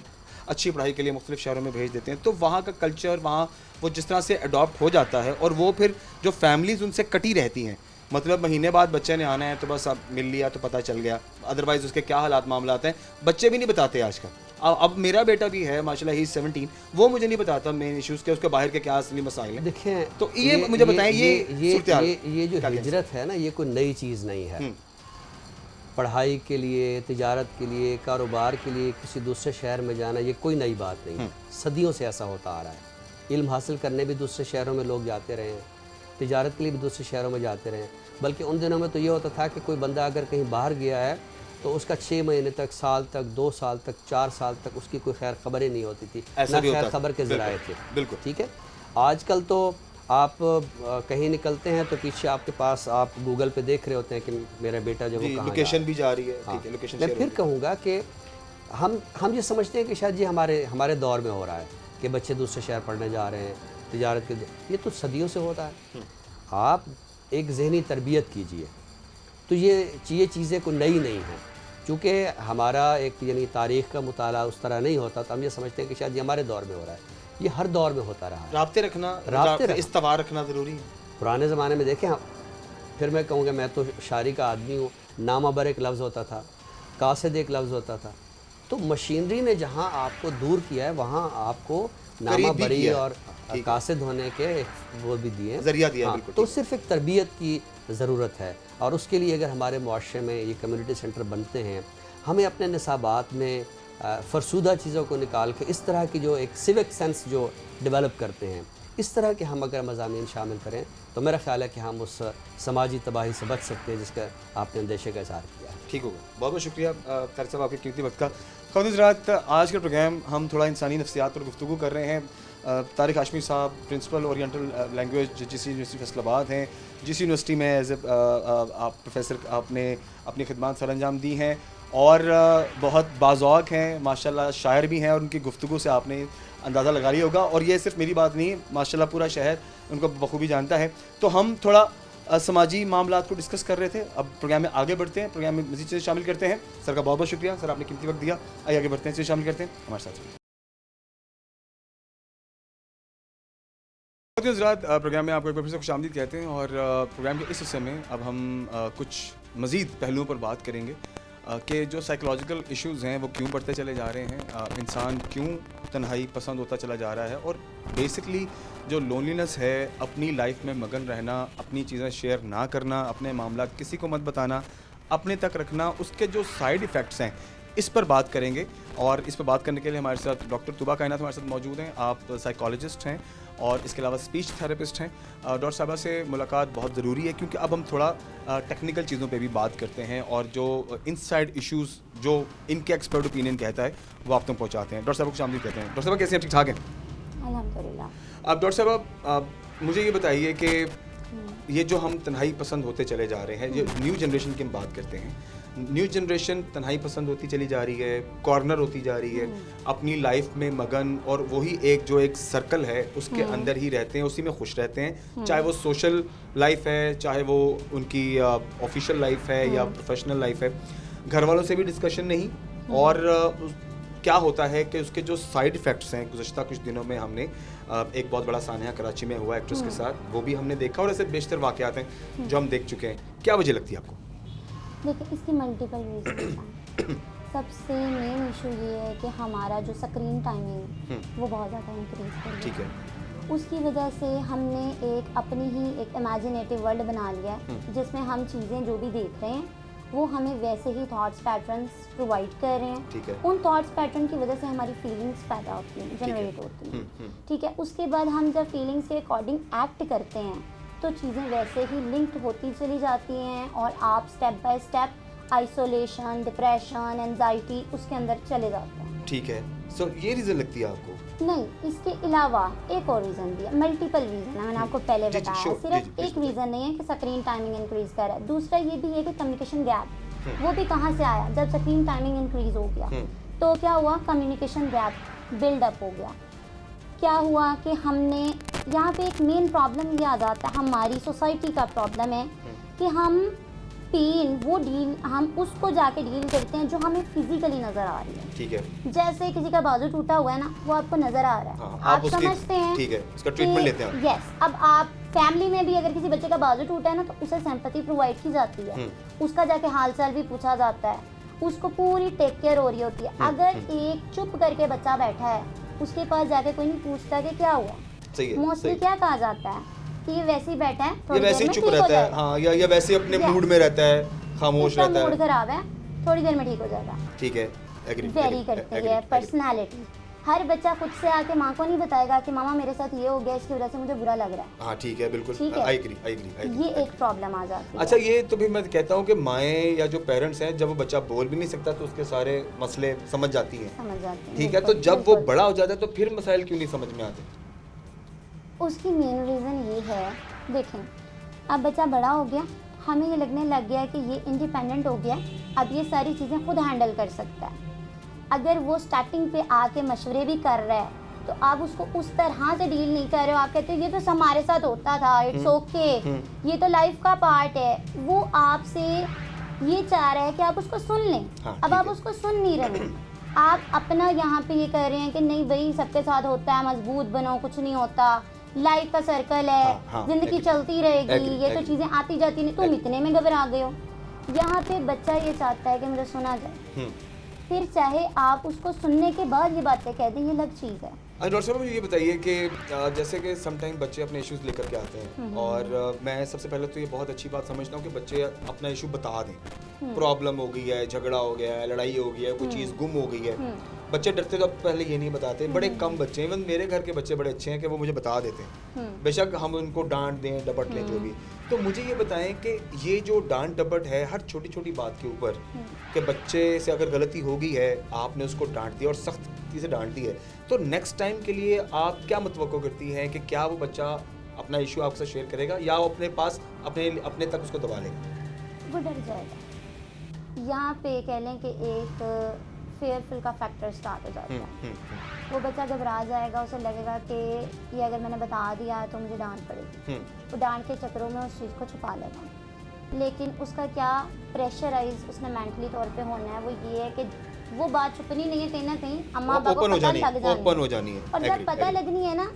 अच्छी पढ़ाई के लिए मुख्तलिफ़ शहरों में भेज देते हैं, तो वहाँ का कल्चर, वहाँ वो जिस तरह से अडॉप्ट हो जाता है, और वो फिर जो फैमिलीज़ उनसे कटी रहती हैं, मतलब महीने बाद बच्चे ने आना है तो बस अब मिल लिया तो पता चल गया, अदरवाइज़ उसके क्या हालात मामलात हैं बच्चे भी नहीं बताते आजकल। अब मेरा बेटा भी है माशाल्लाह, ही 17, वो मुझे नहीं बताता मेन इश्यूज़ के, उसके बाहर के क्या असली मसाइल हैं। देखें, तो ये मुझे बताएं, ये जो हिजरत है ना, ये कोई नई चीज़ नहीं है। पढ़ाई के लिए, तिजारत के लिए, कारोबार के लिए किसी दूसरे शहर में जाना, ये कोई नई बात नहीं है। सदियों से ऐसा होता आ रहा है। इल्म हासिल करने भी दूसरे शहरों में लोग जाते रहे हैं, तिजारत के लिए भी दूसरे शहरों में जाते रहे हैं। बल्कि उन दिनों में तो ये होता था कि कोई बंदा अगर कहीं बाहर गया है तो उसका 6 महीने तक, साल तक, 2 साल तक, 4 साल तक उसकी कोई खैर खबर ही नहीं होती थी, ना खैर खबर के ज़राए थे। बिल्कुल ठीक है। आजकल तो आप कहीं निकलते हैं तो पीछे आपके पास आप गूगल पे देख रहे होते हैं कि मेरा बेटा जो वो कहाँ लोकेशन भी जा रही है। हाँ। ठीक है, लोकेशन मैं फिर कहूँगा कि हम ये समझते हैं कि शायद ये हमारे दौर में हो रहा है कि बच्चे दूसरे शहर पढ़ने जा रहे हैं, तिजारत के, ये तो सदियों से होता है। आप एक ज़हनी तरबियत कीजिए, तो ये चीज़ें कोई नई नहीं हैं। चूँकि हमारा एक यानी तारीख़ का मुताला उस तरह नहीं होता, तो हम ये समझते हैं कि शायद ये हमारे दौर में हो रहा है। ये हर दौर में होता रहा है। राब्ते रखना, इस्तवार रखना ज़रूरी है। पुराने ज़माने में देखें, फिर मैं कहूँगा, मैं तो शायरी का आदमी हूँ, नामाबर एक लफ्ज़ होता था, कासिद एक लफ्ज़ होता था। तो मशीनरी ने जहाँ आपको दूर किया है, वहाँ आपको नामाबरी और कासिद होने के वो भी दिए, ज़रिया दिया। हाँ, तो सिर्फ एक तरबियत की ज़रूरत है, और उसके लिए अगर हमारे मुआशरे में ये कम्युनिटी सेंटर बनते हैं, हमें अपने निसाबात में फरसूदा चीज़ों को निकाल के इस तरह की जो एक सिविक सेंस जो डेवलप करते हैं, इस तरह के हम अगर मज़ामीन शामिल करें, तो मेरा ख्याल है कि हम उस समाजी तबाही से बच सकते हैं जिसका आपने अंदेशे का इज़हार किया है। ठीक होगा, बहुत बहुत शुक्रिया तारिक साहब आपके कीमती वक्त का। ख़वातीन हज़रात, आज का प्रोग्राम हम थोड़ा इंसानी नफ्सियात पर गुफ्तगू कर रहे हैं। तारिक हाशमी साहब प्रिंसिपल ओरिएंटल लैंग्वेज जिस यूनिवर्सिटी फैसलाबाद हैं, जिस यूनिवर्सिटी में एज आप प्रोफेसर आपने अपनी खिदमत सरअंजाम दी हैं, और बहुत बाज़ौक़ हैं माशाल्लाह, शायर भी हैं, और उनकी गुफ्तगू से आपने अंदाज़ा लगा लिया होगा। और ये सिर्फ मेरी बात नहीं, माशाल्लाह पूरा शहर उनको बखूबी जानता है। तो हम थोड़ा समाजी मामलात को डिस्कस कर रहे थे, अब प्रोग्राम में आगे बढ़ते हैं, प्रोग्राम में मज़ीद चीज़ें शामिल करते हैं। सर का बहुत बहुत शुक्रिया, सर आपने कीमती वक्त दिया। आइए आगे बढ़ते हैं, चीज़ें शामिल करते हैं हमारे साथ। हज़रात, प्रोग्राम में आपको एक बार फिर से खुशामदीद कहते हैं, और प्रोग्राम के इस हिस्से में अब हम कुछ मज़ीद पहलुओं पर बात करेंगे कि जो साइकोलॉजिकल इश्यूज़ हैं वो क्यों बढ़ते चले जा रहे हैं, इंसान क्यों तन्हाई पसंद होता चला जा रहा है, और बेसिकली जो लोनलीनेस है, अपनी लाइफ में मगन रहना, अपनी चीज़ें शेयर ना करना, अपने मामला किसी को मत बताना, अपने तक रखना, उसके जो साइड इफ़ेक्ट्स हैं, इस पर बात करेंगे। और इस पर बात करने के लिए हमारे साथ डॉक्टर तुबा कायनात हमारे साथ मौजूद हैं। आप साइकोलॉजिस्ट हैं और इसके अलावा स्पीच थेरेपिस्ट हैं। डॉक्टर साहबा से मुलाकात बहुत ज़रूरी है, क्योंकि अब हम थोड़ा टेक्निकल चीज़ों पे भी बात करते हैं, और जो इनसाइड इश्यूज़ जो इनके एक्सपर्ट ओपिनियन कहता है वो आप तक पहुँचाते हैं। डॉक्टर साहब को शामिल कहते हैं। डॉक्टर साहब कैसे हैं, ठीक ठाक हैं? अल्हम्दुलिल्लाह। अब डॉक्टर साहब, मुझे ये बताइए कि ये जो हम तन्हाई पसंद होते चले जा रहे हैं, ये न्यू जनरेशन की हम बात करते हैं, न्यू जनरेशन तन्हाई पसंद होती चली जा रही है, कॉर्नर होती जा रही है, अपनी लाइफ में मगन, और वही एक सर्कल है उसके अंदर ही रहते हैं, उसी में खुश रहते हैं, चाहे वो सोशल लाइफ है, चाहे वो उनकी ऑफिशियल लाइफ है या प्रोफेशनल लाइफ है, घर वालों से भी डिस्कशन नहीं। और क्या होता है कि उसके जो साइड इफ़ेक्ट्स हैं, गुज़श्ता कुछ दिनों में हमने एक बहुत बड़ा सानहा कराची में हुआ एक्ट्रेस के साथ, वो भी हमने देखा, और ऐसे बेशतर वाक़यात हैं जो हम देख चुके हैं। क्या वजह लगती है आपको? देखिए, इसकी मल्टीपल रीजन हैं। सबसे मेन इशू ये है कि हमारा जो स्क्रीन टाइमिंग वो बहुत ज़्यादा इंक्रीज कर ठीक गया है। उसकी वजह से हमने एक अपनी ही एक इमेजिनेटिव वर्ल्ड बना लिया है, जिसमें हम चीज़ें जो भी देख रहे हैं वो हमें वैसे ही थॉट्स पैटर्न्स प्रोवाइड कर रहे हैं। ठीक है। उन थॉट्स पैटर्न की वजह से हमारी फीलिंग्स पैदा होती हैं, जनरेट होती हैं। ठीक है, उसके बाद हम जब फीलिंग्स के अकॉर्डिंग एक्ट करते हैं तो चीज़ें वैसे ही लिंक्ड होती चली जाती हैं, और आप step by step isolation, depression, anxiety उसके अंदर चले जाते हैं। ठीक है। सो ये रीज़न लगती है आपको? नहीं, इसके अलावा एक और रीज़न भी है, मल्टीपल रीज़न है। मैंने आपको पहले जी, बताया, sure, सिर्फ जी, एक रीज़न नहीं है कि स्क्रीन टाइमिंग इंक्रीज़ कर रहा है। दूसरा ये भी है कि कम्युनिकेशन गैप, वो भी कहाँ से आया? जब स्क्रीन टाइमिंग इंक्रीज़ हो गया तो क्या हुआ? कम्युनिकेशन गैप बिल्डअप हो गया। क्या हुआ कि हमने यहाँ पे एक मेन प्रॉब्लम ये आ जाता है, हमारी सोसाइटी का प्रॉब्लम है कि हम हम उसको जाके डील करते हैं जो हमें फिजिकली नज़र आ रही है। ठीक है। जैसे किसी का बाजू टूटा हुआ है ना, वो आपको नज़र आ रहा है। हाँ, आप समझते हैं, ठीक है, उसका ट्रीटमेंट लेते हैं। यस। अब आप फैमिली में भी अगर किसी बच्चे का बाजू टूटा है ना, तो उसे सिंपैथी प्रोवाइड की जाती है, उसका जाके हालचाल भी पूछा जाता है, उसको पूरी टेक केयर हो रही होती है। अगर एक चुप करके बच्चा बैठा है, उसके पास जाके कोई नहीं पूछता कि क्या हुआ। सही है। मोस्टली क्या कहा जाता है कि ये वैसे ही बैठा है, ये थोड़ी वैसे देर ही में चुप ठीक हो रहता है, जाएगा। हाँ, या वैसे ही अपने मूड में रहता है, खामोश इसका रहता मूड है। खराब है, थोड़ी देर में ठीक हो जाएगा। ठीक है। एग्री। वेरी करती है पर्सनालिटी। हर बच्चा खुद से आके माँ को नहीं बताएगा कि मामा मेरे साथ ये हो गया, इसकी वजह से मुझे बुरा लग रहा है। हाँ, ठीक है, बिल्कुल। ठीक है। I agree. ये एक प्रॉब्लम आ जाती है। अच्छा, ये तो भी मैं कहता हूँ कि माएँ या जो पेरेंट्स हैं, जब वो बच्चा बोल भी नहीं सकता तो उसके सारे मसले समझ जाती हैं। समझ जाती है। ठीक है। तो बिल्कुल, जब वो बिल्कुल। बड़ा हो जाता है तो फिर मसाइल क्यों नहीं समझ में आते? उसकी मेन रीज़न ये है, देखें, अब बच्चा बड़ा हो गया, हमें ये लगने लग गया कि ये इंडिपेंडेंट हो गया, अब ये सारी चीज़ें खुद हैंडल कर सकता है। अगर वो स्टार्टिंग पे आके मशवरे भी कर रहा है तो आप उसको उस तरह से डील नहीं कर रहे हो। आप कहते हो ये तो हमारे साथ होता था, इट्स ओके, ये तो लाइफ का पार्ट है। वो आपसे ये चाह रहा है कि आप उसको सुन लें। हाँ, अब ठीक आप है। उसको सुन नहीं रहे हैं, आप अपना यहाँ पे ये कर रहे हैं कि नहीं भाई सबके साथ होता है, मजबूत बनो, कुछ नहीं होता, लाइफ का सर्कल है, हाँ, जिंदगी agree, चलती रहेगी, agree, ये तो agree, चीज़ें आती जाती नहीं, तुम इतने में घबरा गए हो। यहाँ पे बच्चा ये चाहता है कि मुझे सुना जाए, फिर चाहे आप उसको सुनने के बाद ये बातें कह दें, ये अलग चीज़ है। डॉक्टर साहब, मुझे ये बताइए कि जैसे कि समटाइम बच्चे अपने इश्यूज लेकर के आते हैं, और मैं सबसे पहले तो ये बहुत अच्छी बात समझता हूँ कि बच्चे अपना इशू बता दें। प्रॉब्लम हो गई है, झगड़ा हो गया है, लड़ाई हो गई है, कोई चीज़ गुम हो गई है। बच्चे डरते तो पहले ये नहीं बताते, बड़े कम बच्चे, इवन मेरे घर के बच्चे बड़े अच्छे हैं कि वो मुझे बता देते हैं, बेशक हम उनको डांट दें, डपट लें, जो भी। तो मुझे ये बताएं कि ये जो डांट डपट है हर छोटी छोटी बात के ऊपर, कि बच्चे से अगर गलती हो गई है, आपने उसको डांट दिया और सख्ती से डांट दी है, तो नेक्स्ट टाइम के लिए आप क्या मतवक्को करती हैं कि क्या वो बच्चा अपना इशू आपसे शेयर करेगा या वो अपने पास अपने तक उसको दबा लेगा? वो डर जाएगा। यहाँ पे कह लें कि एक फेयरफुल का फैक्टर स्टार्ट हो जाता है। वो बच्चा घबरा जाएगा, उसे लगेगा कि ये अगर मैंने बता दिया तो मुझे डांट पड़ेगी। वो डांट के चक्करों में उस चीज़ को छुपा लेगा। लेकिन उसका क्या प्रेशराइज उसने मेंटली तौर पे होना है, वो ये है कि वो बात छुपनी नहीं है, कहीं ना कहीं अम्मा पापा को पता लग जानी है। और जब पता लगनी है ना,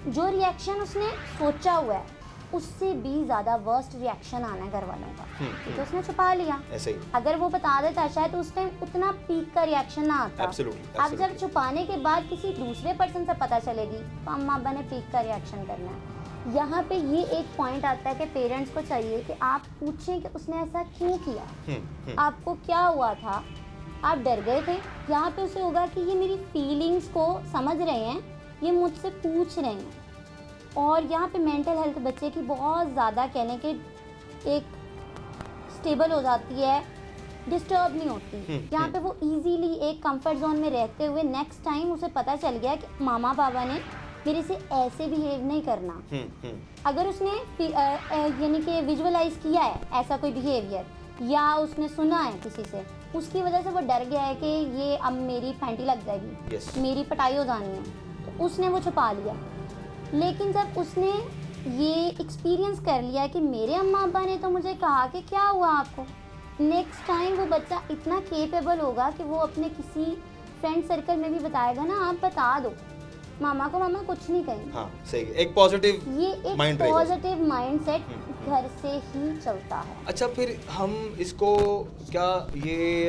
जो रिएक्शन उसने सोचा हुआ है उससे भी ज़्यादा वर्स्ट रिएक्शन आना है घर वालों का, क्योंकि उसने छुपा लिया। ऐसे ही। अगर वो बता देता शायद उस टाइम उतना पीक का रिएक्शन ना आता। Absolutely, अब जब छुपाने के बाद किसी दूसरे पर्सन से पता चलेगी तो अम्मा अब्बा ने पीक का रिएक्शन करना है। यहाँ पे ये एक पॉइंट आता है कि पेरेंट्स को चाहिए कि आप पूछें कि उसने ऐसा क्यों किया, आपको क्या हुआ था, आप डर गए थे। यहाँ पे उसे होगा कि ये मेरी फीलिंग्स को समझ रहे हैं, ये मुझसे पूछ रहे हैं। और यहाँ पे मेंटल हेल्थ बच्चे की बहुत ज़्यादा कहने के एक स्टेबल हो जाती है, डिस्टर्ब नहीं होती। यहाँ पे वो इजीली एक कंफर्ट जोन में रहते हुए नेक्स्ट टाइम उसे पता चल गया कि मामा पापा ने मेरे से ऐसे बिहेव नहीं करना। अगर उसने यानी कि विजुअलाइज किया है ऐसा कोई बिहेवियर या उसने सुना है किसी से, उसकी वजह से वो डर गया है कि ये अब मेरी पैंटी लग जाएगी, Yes. मेरी पिटाई हो जानी है, तो उसने वो छुपा लिया। लेकिन जब उसने ये एक्सपीरियंस कर लिया कि मेरे अम्मा अब्बा ने तो मुझे कहा कि क्या हुआ आपको, नेक्स्ट टाइम वो बच्चा इतना केपेबल होगा कि वो अपने किसी फ्रेंड सर्कल में भी बताएगा ना, आप बता दो मामा को, मामा कुछ नहीं कहेंगे। हाँ सही है, एक पॉजिटिव ये एक माइंड रहेगा। पॉजिटिव माइंडसेट घर से ही चलता है। अच्छा, फिर हम इसको क्या ये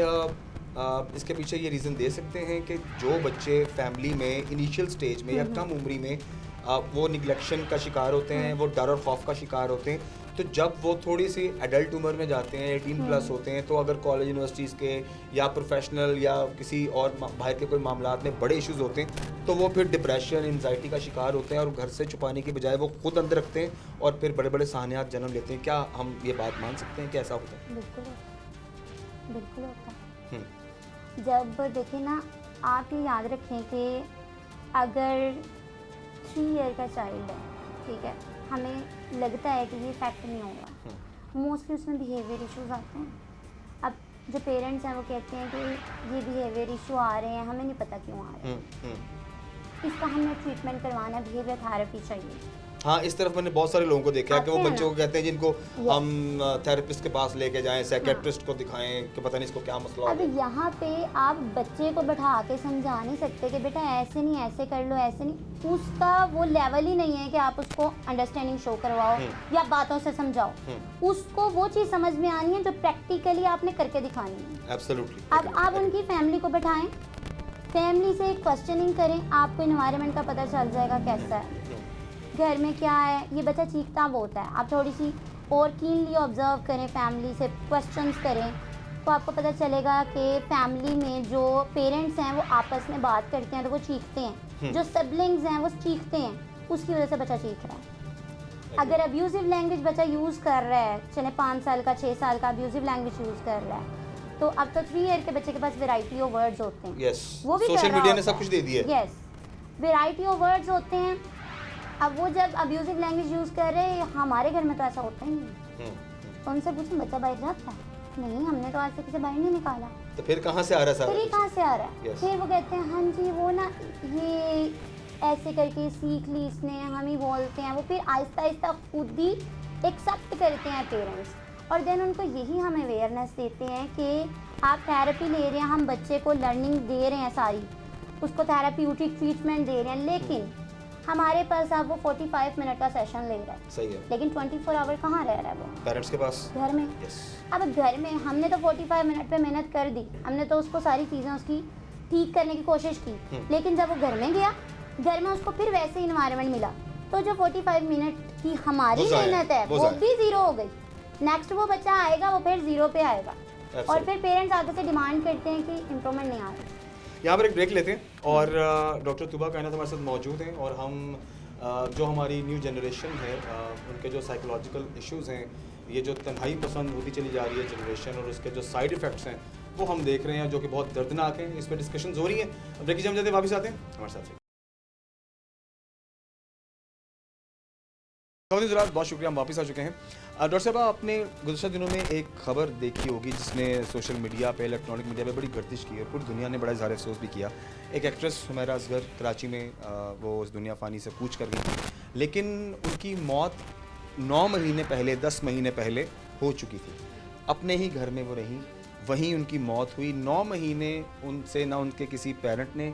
इसके पीछे ये रीज़न दे सकते हैं कि जो बच्चे फैमिली में इनिशियल स्टेज में या कम उम्री में वो निगलेक्शन का शिकार होते हैं, वो डर और खौफ का शिकार होते हैं, तो जब वो थोड़ी सी एडल्ट उम्र में जाते हैं, 18 प्लस होते हैं, तो अगर कॉलेज यूनिवर्सिटीज़ के या प्रोफेशनल या किसी और बाहर के कोई मामलात में बड़े इश्यूज होते हैं, तो वो फिर डिप्रेशन, एंजाइटी का शिकार होते हैं और घर से छुपाने की बजाय वो खुद अंदर रखते हैं और फिर बड़े बड़े साहनियात जन्म लेते हैं। क्या हम ये बात मान सकते हैं कि ऐसा होता है? बिल्कुल बिल्कुल होता है। हम्म, जब देखें ना, आप ये याद रखें कि अगर 3 ईयर का चाइल्ड है, ठीक है, हमें लगता है कि ये इफेक्ट नहीं होगा, मोस्टली उसमें बिहेवियर इश्यूज आते हैं। अब जो पेरेंट्स हैं वो कहते हैं कि ये बिहेवियर इशू आ रहे हैं, हमें नहीं पता क्यों आ रहे हैं, इसका हमें ट्रीटमेंट करवाना, बिहेवियर थेरेपी चाहिए। हाँ, इस तरफ मैंने बहुत सारे लोगों को देखा है कि वो आते हैं बच्चों ना। को कहते हैं जिनको Yes. हम थेरेपिस्ट के पास लेके जाएं, साइकेट्रिस्ट को दिखाएं कि पता नहीं इसको क्या मसला अब हो गया। यहाँ पे आप बच्चे को बैठा के समझा नहीं सकते कि बेटा ऐसे नहीं, ऐसे कर लो, ऐसे नहीं, उसका वो लेवल ही नहीं है कि आप उसको अंडरस्टैंडिंग शो करवाओ या बातों से समझाओ। उसको वो चीज़ समझ में आनी है जो प्रैक्टिकली आपने करके दिखानी है। एब्सोल्युटली। अब आप उनकी फैमिली को बैठाएं, फैमिली से क्वेश्चनिंग करें, आपको इन्वायरमेंट का पता चल जाएगा कैसा है, घर में क्या है। ये बच्चा चीखता बहुत है, आप थोड़ी सी और कीनली ऑब्जर्व करें, फैमिली से क्वेश्चंस करें, तो आपको पता चलेगा कि फैमिली में जो पेरेंट्स हैं वो आपस में बात करते हैं तो वो चीखते हैं, जो सिबलिंग्स हैं वो चीखते हैं, उसकी वजह से बच्चा चीख रहा है। अगर अब्यूजिव लैंग्वेज बच्चा यूज़ कर रहा है, चले 5 साल का 6 साल का अब्यूजिव लैंग्वेज यूज़ कर रहा है, तो अब तो 3 ईयर के बच्चे के पास वैरायटी ऑफ वर्ड्स होते हैं। यस, वो भी सोशल मीडिया ने सब कुछ दे दिया है। यस, वैरायटी ऑफ वर्ड्स होते हैं। अब वो जब अब्यूजिव लैंग्वेज यूज़ कर रहे हैं, हमारे घर में तो ऐसा होता ही नहीं। तो उनसे पूछें बच्चा बाहर जाता है? नहीं, हमने तो आज तक किसी बाहर नहीं निकाला। तो फिर कहाँ से आ रहा है सारा फिर ये कुछ? कहाँ से आ रहा है? Yes. फिर वो कहते हैं हाँ जी वो ना ये ऐसे करके सीख ली इसने, हम ही बोलते हैं। वो फिर आहिस्ता आहिस्ता खुद ही एक्सेप्ट करते हैं पेरेंट्स, और देन उनको यही हम अवेयरनेस देते हैं कि आप थेरेपी ले रहे हैं, हम बच्चे को लर्निंग दे रहे हैं सारी, उसको थेरेप्यूटिक ट्रीटमेंट दे रहे हैं, लेकिन हमारे पास अब वो 45 मिनट का सेशन ले रहा है, सही है। लेकिन 24 आवर कहाँ रह रहा है वो? पेरेंट्स के पास। घर में। यस। अब घर में हमने तो 45 मिनट पे मेहनत कर दी, हमने तो उसको सारी चीज़ें उसकी ठीक करने की कोशिश की, लेकिन जब वो घर में गया, घर में उसको फिर वैसे ही इन्वायरमेंट मिला, तो जो 45 मिनट की हमारी वो ज़ाया, मेहनत है वो वो ज़ाया। भी ज़ीरो हो गई। नेक्स्ट वो बच्चा आएगा, वो फिर ज़ीरो पे आएगा, और फिर पेरेंट्स आगे से डिमांड करते हैं कि इम्प्रूवमेंट नहीं आ रहा। यहाँ पर एक ब्रेक लेते हैं और डॉक्टर तुबा कायनात हमारे साथ मौजूद हैं और हम जो हमारी न्यू जनरेशन है उनके जो साइकोलॉजिकल इश्यूज़ हैं, ये जो तन्हाई पसंद होती चली जा रही है जनरेशन, और उसके जो साइड इफ़ेक्ट्स हैं वो हम देख रहे हैं जो कि बहुत दर्दनाक हैं। इस पर डिस्कशंस हो रही हैं। अब ब्रेक की हम जाते हैं, वापस आते हैं हमारे साथ। ज़रा बहुत शुक्रिया, हम वापस आ चुके हैं। डॉक्टर साहब, आपने गुज़श्ता दिनों में एक खबर देखी होगी जिसने सोशल मीडिया पे, इलेक्ट्रॉनिक मीडिया पे बड़ी गर्दिश की है, पूरी दुनिया ने बड़ा इज़हार अफसोस भी किया। एक एक्ट्रेस हुमैरा असगर कराची में वो उस दुनिया फ़ानी से कूच कर गई, लेकिन उनकी मौत 9 महीने पहले, 10 महीने पहले हो चुकी थी। अपने ही घर में वो रहीं, वहीं उनकी मौत हुई। 9 महीने उनसे ना उनके किसी पेरेंट ने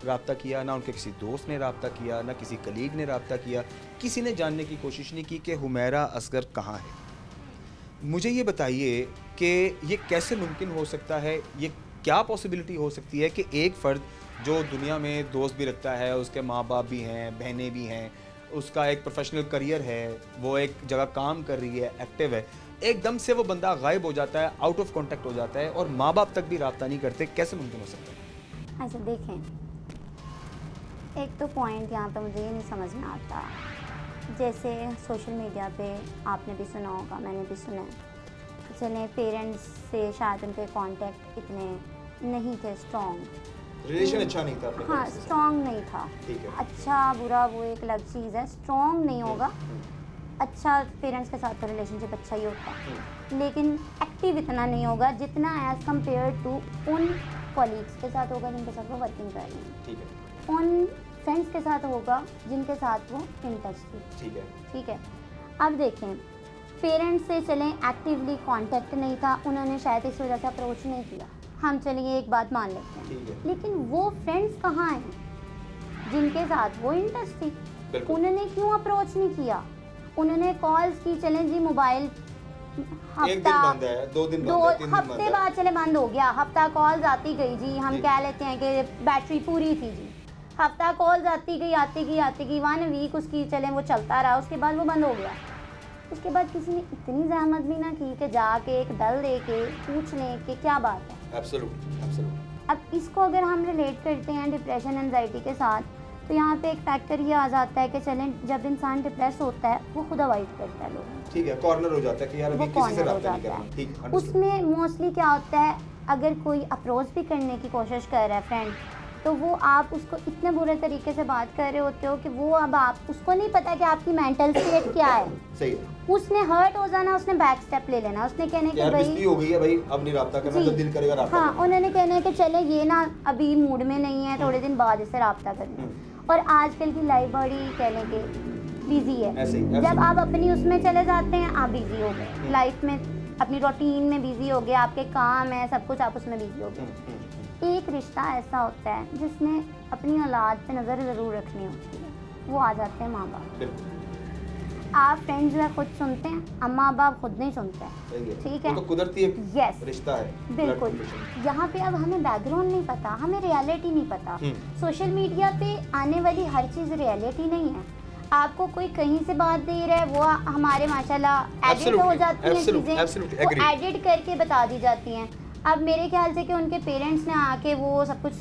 रब्ता किया, ना उनके किसी दोस्त ने रब्ता किया, ना किसी कलीग ने रब्ता किया, किसी ने जानने की कोशिश नहीं की कि हुमैरा असगर कहाँ है। मुझे ये बताइए कि ये कैसे मुमकिन हो सकता है, ये क्या पॉसिबिलिटी हो सकती है कि एक फ़र्द जो दुनिया में दोस्त भी रखता है, उसके माँ बाप भी हैं, बहनें भी हैं, उसका एक प्रोफेशनल करियर है, वो एक जगह काम कर रही है, एक्टिव है, एकदम से वो बंदा गायब हो जाता है, आउट ऑफ कॉन्टेक्ट हो जाता है और माँ बाप तक भी रब्ता नहीं करते, कैसे मुमकिन हो सकता है? ऐसा देखें, एक तो पॉइंट यहाँ पे मुझे ये नहीं समझ में आता, जैसे सोशल मीडिया पे आपने भी सुना होगा, मैंने भी सुना है, चलें पेरेंट्स से शायद उनके कांटेक्ट इतने नहीं थे स्ट्रॉन्ग, रिलेशन अच्छा नहीं था अपने हाँ parents के साथ। स्ट्रॉन्ग नहीं था। ठीक है। अच्छा बुरा वो एक अलग चीज़ है, स्ट्रॉन्ग नहीं होगा। अच्छा पेरेंट्स के साथ तो रिलेशनशिप अच्छा ही होता है, लेकिन एक्टिव इतना नहीं होगा जितना एज़ कम्पेयर टू उन कॉलीग्स के साथ होगा जिनके साथ वो वर्किंग कर रही हैं, ठीक है, उन फ्रेंड्स के साथ होगा जिनके साथ वो इन टच थी। ठीक है, ठीक है। अब देखें, पेरेंट्स से चलें एक्टिवली कांटेक्ट नहीं था, उन्होंने शायद इस वजह से अप्रोच नहीं किया, हम चलिए एक बात मान लेते हैं, ठीक है। लेकिन वो फ्रेंड्स कहाँ हैं जिनके साथ वो इन टच थी? बिल्कुल। उन्होंने क्यों अप्रोच नहीं किया? उन्होंने कॉल्स की, चलें जी मोबाइल एक दिन बंद है, 2 दिन बंद है, 3 दिन बंद हफ्ते है। बाद चले बंद हो गया, हफ्ता कॉल्स आती गई जी, हम जी। कह लेते हैं कि बैटरी पूरी थी जी, हफ्ता कॉल्स आती गई 1 वीक उसकी चले वो चलता रहा, उसके बाद वो बंद हो गया। उसके बाद किसी ने इतनी जहमत भी ना की कि जाके एक डल दे के पूछ लें कि क्या बात है। Absolutely, absolutely. अब इसको अगर हम रिलेट करते हैं डिप्रेशन एंजाइटी के साथ, तो यहाँ पे एक फैक्टर ये आ जाता है कि चलें जब इंसान डिप्रेस होता है वो खुद अवॉइड करता है लोग, ठीक है, कॉर्नर हो जाता है कि यार वो अभी किसी से कॉर्नर हो राब्ता नहीं जाता करना। ठीक, है। understood। उसमें मोस्टली क्या होता है, अगर कोई अप्रोच भी करने की कोशिश कर रहा है फ्रेंड, तो वो आप उसको इतने बुरे तरीके से बात कर रहे होते हो कि वो अब आप उसको नहीं पता कि आपकी मेंटल स्टेट क्या है। सही है। उसने हर्ट हो जाना, उसने बैक स्टेप ले लेना, उसने कहने कि यार बेइज्जती भाई हो गई है भाई, अब नहीं राब्ता करना, जी। जब दिल करेगा राब्ता हाँ, करना। उन्होंने कहना है कि चले ये ना अभी मूड में नहीं है, थोड़े दिन बाद इससे रब्ता करना। और आजकल की लाइफ बड़ी कहने के बिजी है, ऐसे ही, जब absolutely। आप अपनी उसमें चले जाते हैं आप बिजी हो गए लाइफ में, अपनी रूटीन में बिजी हो गए, आपके काम है सब कुछ, आप उसमें बिजी हो गए। एक रिश्ता ऐसा होता है जिसमें अपनी औलाद पे नज़र ज़रूर रखनी होती है, वो आ जाते हैं माँ बाप। बिल्कुल, आप फ्रेंड्स जो है खुद सुनते हैं, अम्मा बाप खुद नहीं सुनते हैं। सही है। ठीक वो है, तो कुदरती एक Yes, रिश्ता है, blood बिल्कुल। relation। यहाँ पे अब हमें बैकग्राउंड नहीं पता, हमें रियलिटी नहीं पता। सोशल मीडिया पे आने वाली हर चीज़ रियलिटी नहीं है। आपको कोई कहीं से बात दे रहा है, वो हमारे माशाल्लाह एडिट हो Absolutely, जाती हैं absolutely, absolutely, चीज़ें, agree। वो एडिट करके बता दी जाती हैं। अब मेरे ख्याल से कि उनके पेरेंट्स ने आके वो सब कुछ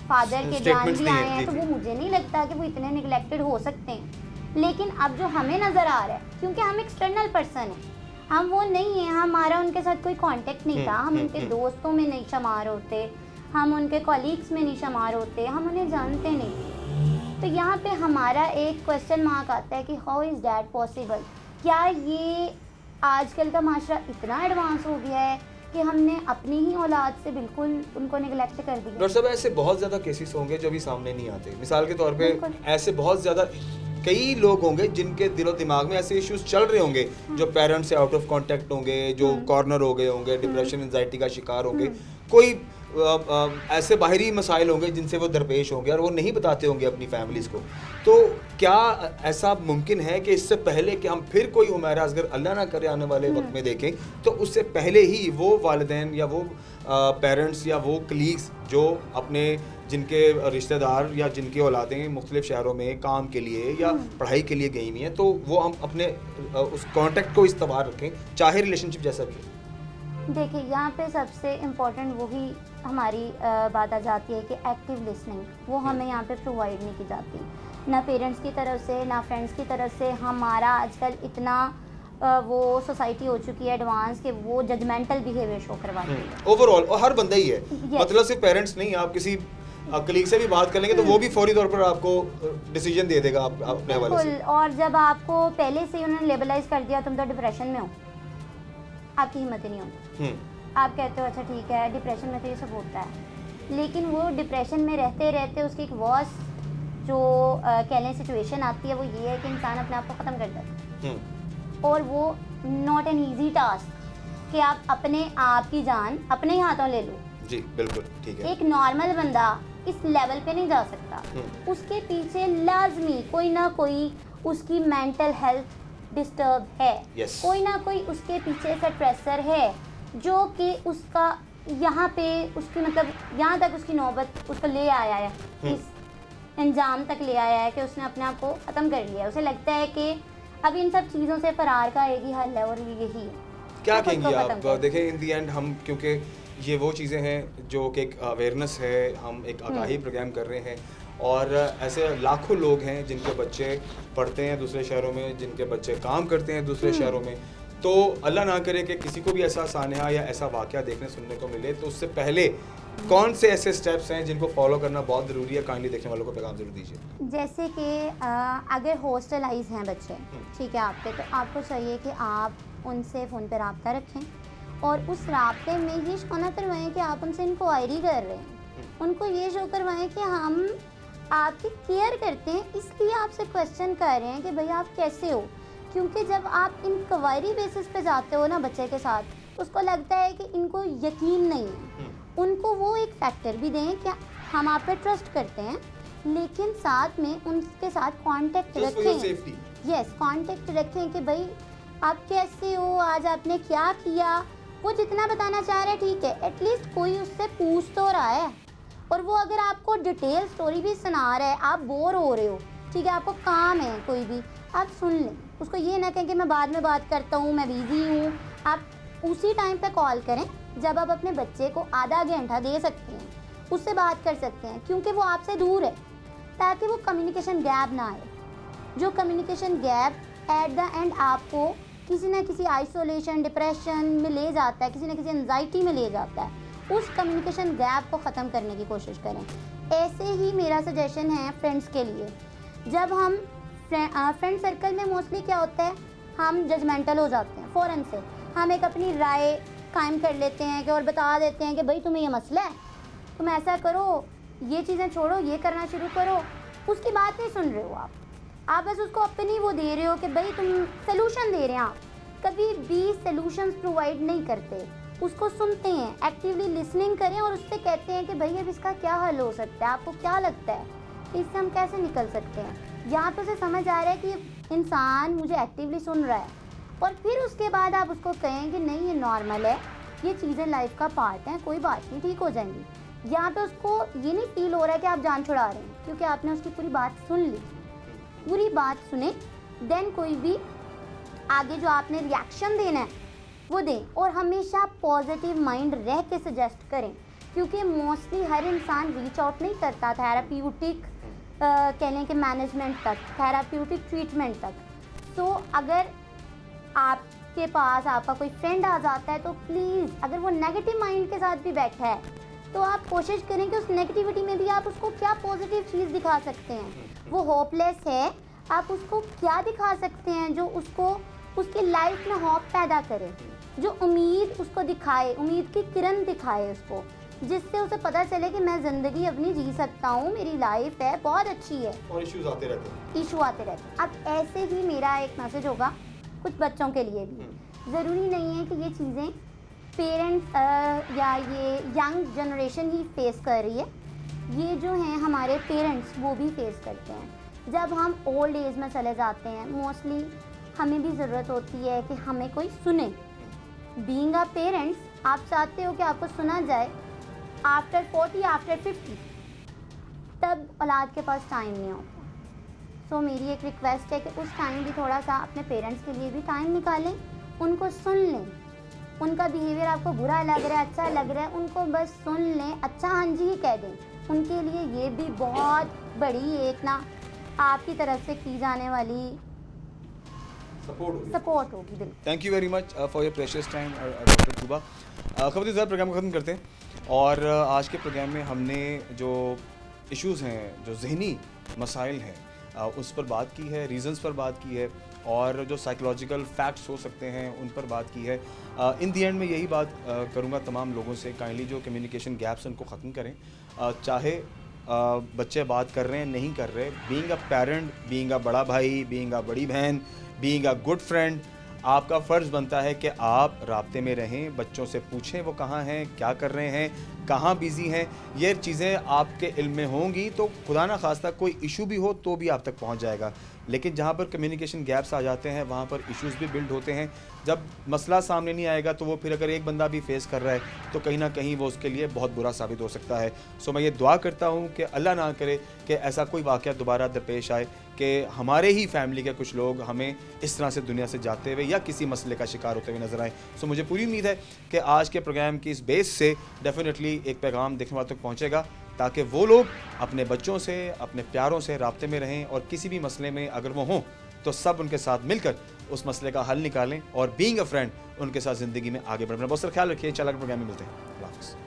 फादर के जान Statements भी दिए, आए हैं, जी, तो जी। वो मुझे नहीं लगता कि वो इतने निगलेक्टेड हो सकते हैं। लेकिन अब जो हमें नज़र आ रहा है, क्योंकि हम एक्सटर्नल पर्सन हैं, हम वो नहीं हैं, हमारा उनके साथ कोई कांटेक्ट नहीं था, हम उनके दोस्तों में नहीं शुमार होते, हम उनके कॉलीग्स में नहीं शुमार होते, हम उन्हें जानते नहीं। तो यहाँ पे हमारा एक क्वेश्चन मार्क आता है कि हाउ इज़ दैट पॉसिबल? क्या ये आजकल का माशरा इतना एडवांस हो गया है कि हमने अपनी ही औलाद से बिल्कुल उनको निगलेक्ट कर दिया? डॉक्टर साहब, ऐसे बहुत ज़्यादा केसेस होंगे जो अभी सामने नहीं आते। मिसाल के तौर पे बिल्कुल। ऐसे बहुत ज़्यादा कई लोग होंगे जिनके दिलो दिमाग में ऐसे इश्यूज चल रहे होंगे, जो पेरेंट्स से आउट ऑफ कांटेक्ट होंगे, जो कॉर्नर हो गए होंगे, डिप्रेशन एंजाइटी का शिकार होंगे, कोई ऐसे बाहरी मसाइल होंगे जिनसे वो दरपेश होंगे और वो नहीं बताते होंगे अपनी फैमिलीज़ को। तो क्या ऐसा मुमकिन है कि इससे पहले कि हम फिर कोई उमैरा अगर अल्लाह ना करे आने वाले वक्त में देखें, तो उससे पहले ही वो वालिदैन या वो पेरेंट्स या वो कलीग्स जो अपने जिनके रिश्तेदार या जिनकी औलादें मुख्तलिफ शहरों में काम के लिए या पढ़ाई के लिए गई हुई हैं, तो वो हम अपने उस कांटेक्ट को इस्तेमाल रखें, चाहे रिलेशनशिप जैसा भी हो। देखिए, यहाँ पे सबसे इम्पोर्टेंट वही हमारी बात आ जाती है कि एक्टिव लिसनिंग, वो हमें यहाँ पे प्रोवाइड नहीं की जाती, ना पेरेंट्स की तरफ से ना फ्रेंड्स की तरफ से। हमारा आजकल इतना वो सोसाइटी हो चुकी है एडवांस कि वो जजमेंटल बिहेवियर शो करवाती है ओवरऑल, और हर बंदा ही है, Yes। मतलब सिर्फ पेरेंट्स नहीं, आप किसी कलीग से भी बात कर लेंगे तो वो भी फौरी तौर पर आपको डिसीजन दे देगा अपने हवाले से। बिल्कुल। और जब आपको पहले से ही उन्होंने लेबलाइज कर दिया तुम तो डिप्रेशन में हो, आपकी हिम्मत ही नहीं होती। आप कहते हो अच्छा ठीक है, डिप्रेशन में तो ये सब होता है, लेकिन वो डिप्रेशन में रहते रहते उसकी एक वर्स जो कह लें सिचुएशन आती है, वो ये है कि इंसान अपने आप को ख़त्म कर देता है। और वो नॉट एन ईजी टास्क कि आप अपने आप की जान अपने ही हाथों ले लो। जी बिल्कुल, ठीक है। एक नॉर्मल बंदा इस लेवल पे नहीं जा सकता, उसके पीछे लाजमी कोई ना कोई उसकी मेंटल हेल्थ डिस्टर्ब है, Yes। कोई ना कोई उसके पीछे से ट्रेसर है जो कि उसका यहाँ पे उसकी मतलब यहाँ तक उसकी नौबत उसको ले आया है, इस अंजाम तक ले आया है कि उसने अपने आप को ख़त्म कर लिया है। उसे लगता है कि अब इन सब चीज़ों से फरार का एक ही हल है और यही है। क्या मैं खुद कहेंगी को आप? खत्म कर- देखें, इन दी एंड हम, क्योंकि ये वो चीज़ें हैं जो कि एक अवेयरनेस है, हम एक आगाही प्रोग्राम कर रहे हैं, और ऐसे लाखों लोग हैं जिनके बच्चे पढ़ते हैं दूसरे शहरों में, जिनके बच्चे काम करते हैं दूसरे शहरों में, तो अल्लाह ना करे कि किसी को भी ऐसा सानहा या ऐसा वाक़या देखने सुनने को मिले, तो उससे पहले कौन से ऐसे स्टेप्स हैं जिनको फॉलो करना बहुत ज़रूरी है? काइंडली देखने वालों को पैगाम ज़रूर दीजिए। जैसे कि अगर हॉस्टलाइज हैं बच्चे, ठीक है आपके, तो आपको चाहिए कि आप उनसे फ़ोन पर रब्ता रखें और उस रब्ते में ये शो ना करवाएँ कि आप उनसे इंक्वायरी कर रहे हैं। उनको ये शो करवाएँ कि हम आपकी केयर करते हैं, इसलिए आपसे क्वेश्चन कर रहे हैं कि भाई आप कैसे हो। क्योंकि जब आप इंक्वायरी बेसिस पे जाते हो ना बच्चे के साथ, उसको लगता है कि इनको यकीन नहीं है। उनको वो एक फैक्टर भी दें कि हम आप पे ट्रस्ट करते हैं, लेकिन साथ में उनके साथ कांटेक्ट रखें। यस, कांटेक्ट रखें कि भाई आप कैसे हो, आज आपने क्या किया। वो जितना बताना चाह रहे हैं ठीक है, एटलीस्ट कोई उससे पूछ तो रहा है। और वो अगर आपको डिटेल स्टोरी भी सुना रहा है, आप बोर हो रहे हो, ठीक है, आपको काम है कोई भी, आप सुन लें। उसको ये ना कहें कि मैं बाद में बात करता हूँ, मैं बिज़ी हूँ। आप उसी टाइम पे कॉल करें जब आप अपने बच्चे को आधा घंटा दे सकते हैं, उससे बात कर सकते हैं, क्योंकि वो आपसे दूर है, ताकि वो कम्युनिकेशन गैप ना आए। जो communication gap at the end आपको किसी न किसी आइसोलेशन, डिप्रेशन में ले जाता है, किसी न किसी एंजाइटी में ले जाता है। उस कम्युनिकेशन गैप को ख़त्म करने की कोशिश करें। ऐसे ही मेरा सजेशन है फ्रेंड्स के लिए। जब हम फ्रेंड सर्कल में मोस्टली क्या होता है, हम जजमेंटल हो जाते हैं फ़ौरन से। हम एक अपनी राय कायम कर लेते हैं कि और बता देते हैं कि भाई तुम्हें ये मसला है, तुम ऐसा करो, ये चीज़ें छोड़ो, ये करना शुरू करो। उसकी बात नहीं सुन रहे हो आप बस उसको अपनी वो दे रहे हो कि भाई तुम सलूशन दे रहे हैं। आप कभी भी सलूशंस प्रोवाइड नहीं करते, उसको सुनते हैं, एक्टिवली लिसनिंग करें और उससे कहते हैं कि भाई अब इसका क्या हल हो सकता है, आपको क्या लगता है, इससे हम कैसे निकल सकते हैं। यहाँ पे उसे समझ आ रहा है कि इंसान मुझे एक्टिवली सुन रहा है, और फिर उसके बाद आप उसको कहें कि नहीं ये नॉर्मल है, ये चीज़ें लाइफ का पार्ट हैं, कोई बात नहीं, ठीक हो जाएंगी। यहाँ पे उसको ये नहीं फील हो रहा है कि आप जान छुड़ा रहे हैं, क्योंकि आपने उसकी पूरी बात सुन ली। पूरी बात सुने, देन कोई भी आगे जो आपने रिएक्शन देना है वो दें, और हमेशा पॉजिटिव माइंड रह के सजेस्ट करें, क्योंकि मोस्टली हर इंसान रीच आउट नहीं करता थेराप्यूटिक कह लें कि मैनेजमेंट तक, थेराप्यूटिक ट्रीटमेंट तक। तो अगर आपके पास आपका कोई फ्रेंड आ जाता है तो प्लीज़, अगर वो नेगेटिव माइंड के साथ भी बैठा है तो आप कोशिश करें कि उस नेगेटिविटी में भी आप उसको क्या पॉजिटिव चीज़ दिखा सकते हैं। वो होपलेस है, आप उसको क्या दिखा सकते हैं जो उसको उसकी लाइफ में होप पैदा करे, जो उम्मीद उसको दिखाए, उम्मीद की किरण दिखाए उसको, जिससे उसे पता चले कि मैं ज़िंदगी अपनी जी सकता हूँ, मेरी लाइफ है बहुत अच्छी है। और इश्यूज आते रहते हैं, इशू आते रहते हैं। अब ऐसे ही मेरा एक मैसेज होगा कुछ बच्चों के लिए भी, ज़रूरी नहीं है कि ये चीज़ें पेरेंट्स या ये यंग जनरेशन ही फेस कर रही है, ये जो हैं हमारे पेरेंट्स वो भी फेस करते हैं। जब हम ओल्ड एज में चले जाते हैं, मोस्टली हमें भी ज़रूरत होती है कि हमें कोई सुने। बीइंग अ पेरेंट्स, आप चाहते हो कि आपको सुना जाए आफ्टर 40, आफ्टर 50, तब औलाद के पास टाइम नहीं होता। सो मेरी एक रिक्वेस्ट है कि उस टाइम भी थोड़ा सा अपने पेरेंट्स के लिए भी टाइम निकालें, उनको सुन लें। उनका बिहेवियर आपको बुरा लग रहा है, अच्छा लग रहा है, उनको बस सुन लें, अच्छा हाँ जी ही कह दें। उनके लिए ये भी बहुत बड़ी एक ना आपकी तरफ से की जाने वाली सपोर्ट होगी। बिल्कुल। Thank you very much for your precious time doctor Tooba. Khabardar ज़रा प्रोग्राम को ख़त्म करते हैं, और आज के प्रोग्राम में हमने जो इश्यूज़ हैं, जो जहनी मसाइल हैं, उस पर बात की है, रीज़न्स पर बात की है, और जो साइकोलॉजिकल फैक्ट्स हो सकते हैं उन पर बात की है। इन दी एंड में यही बात करूँगा तमाम लोगों से, काइंडली जो कम्युनिकेशन गैप्स उनको ख़त्म करें। चाहे बच्चे बात कर रहे हैं नहीं कर रहे, being a parent, being a बड़ा भाई, बीइंग अ बड़ी बहन, बीइंग अ गुड फ्रेंड, आपका फ़र्ज़ बनता है कि आप राब्ते में रहें, बच्चों से पूछें वो कहाँ हैं, क्या कर रहे हैं, कहाँ बिज़ी हैं। ये चीज़ें आपके इल्म में होंगी तो खुदा ना खास्ता कोई इशू भी हो तो भी आप तक पहुँच जाएगा। लेकिन जहाँ पर कम्युनिकेशन गैप्स आ जाते हैं वहाँ पर इश्यूज़ भी बिल्ड होते हैं। जब मसला सामने नहीं आएगा तो वो फिर अगर एक बंदा भी फेस कर रहा है तो कहीं ना कहीं वो उसके लिए बहुत बुरा साबित हो सकता है। सो मैं ये दुआ करता हूँ कि अल्लाह ना करे कि ऐसा कोई वाक़या दोबारा दरपेश आए कि हमारे ही फैमिली के कुछ लोग हमें इस तरह से दुनिया से जाते हुए या किसी मसले का शिकार होते हुए नज़र आए। सो मुझे पूरी उम्मीद है कि आज के प्रोग्राम की इस बेस से डेफिनेटली एक पैगाम देखने वालों तक पहुँचेगा, ताकि वो लोग अपने बच्चों से, अपने प्यारों से राब्ते में रहें, और किसी भी मसले में अगर वो हों तो सब उनके साथ मिलकर उस मसले का हल निकालें और बीइंग अ फ्रेंड उनके साथ ज़िंदगी में आगे बढ़ें। बहुत सारा ख्याल रखिए, इंशाल्लाह के प्रोग्राम में मिलते हैं। अल्लाह हाफ़िज़।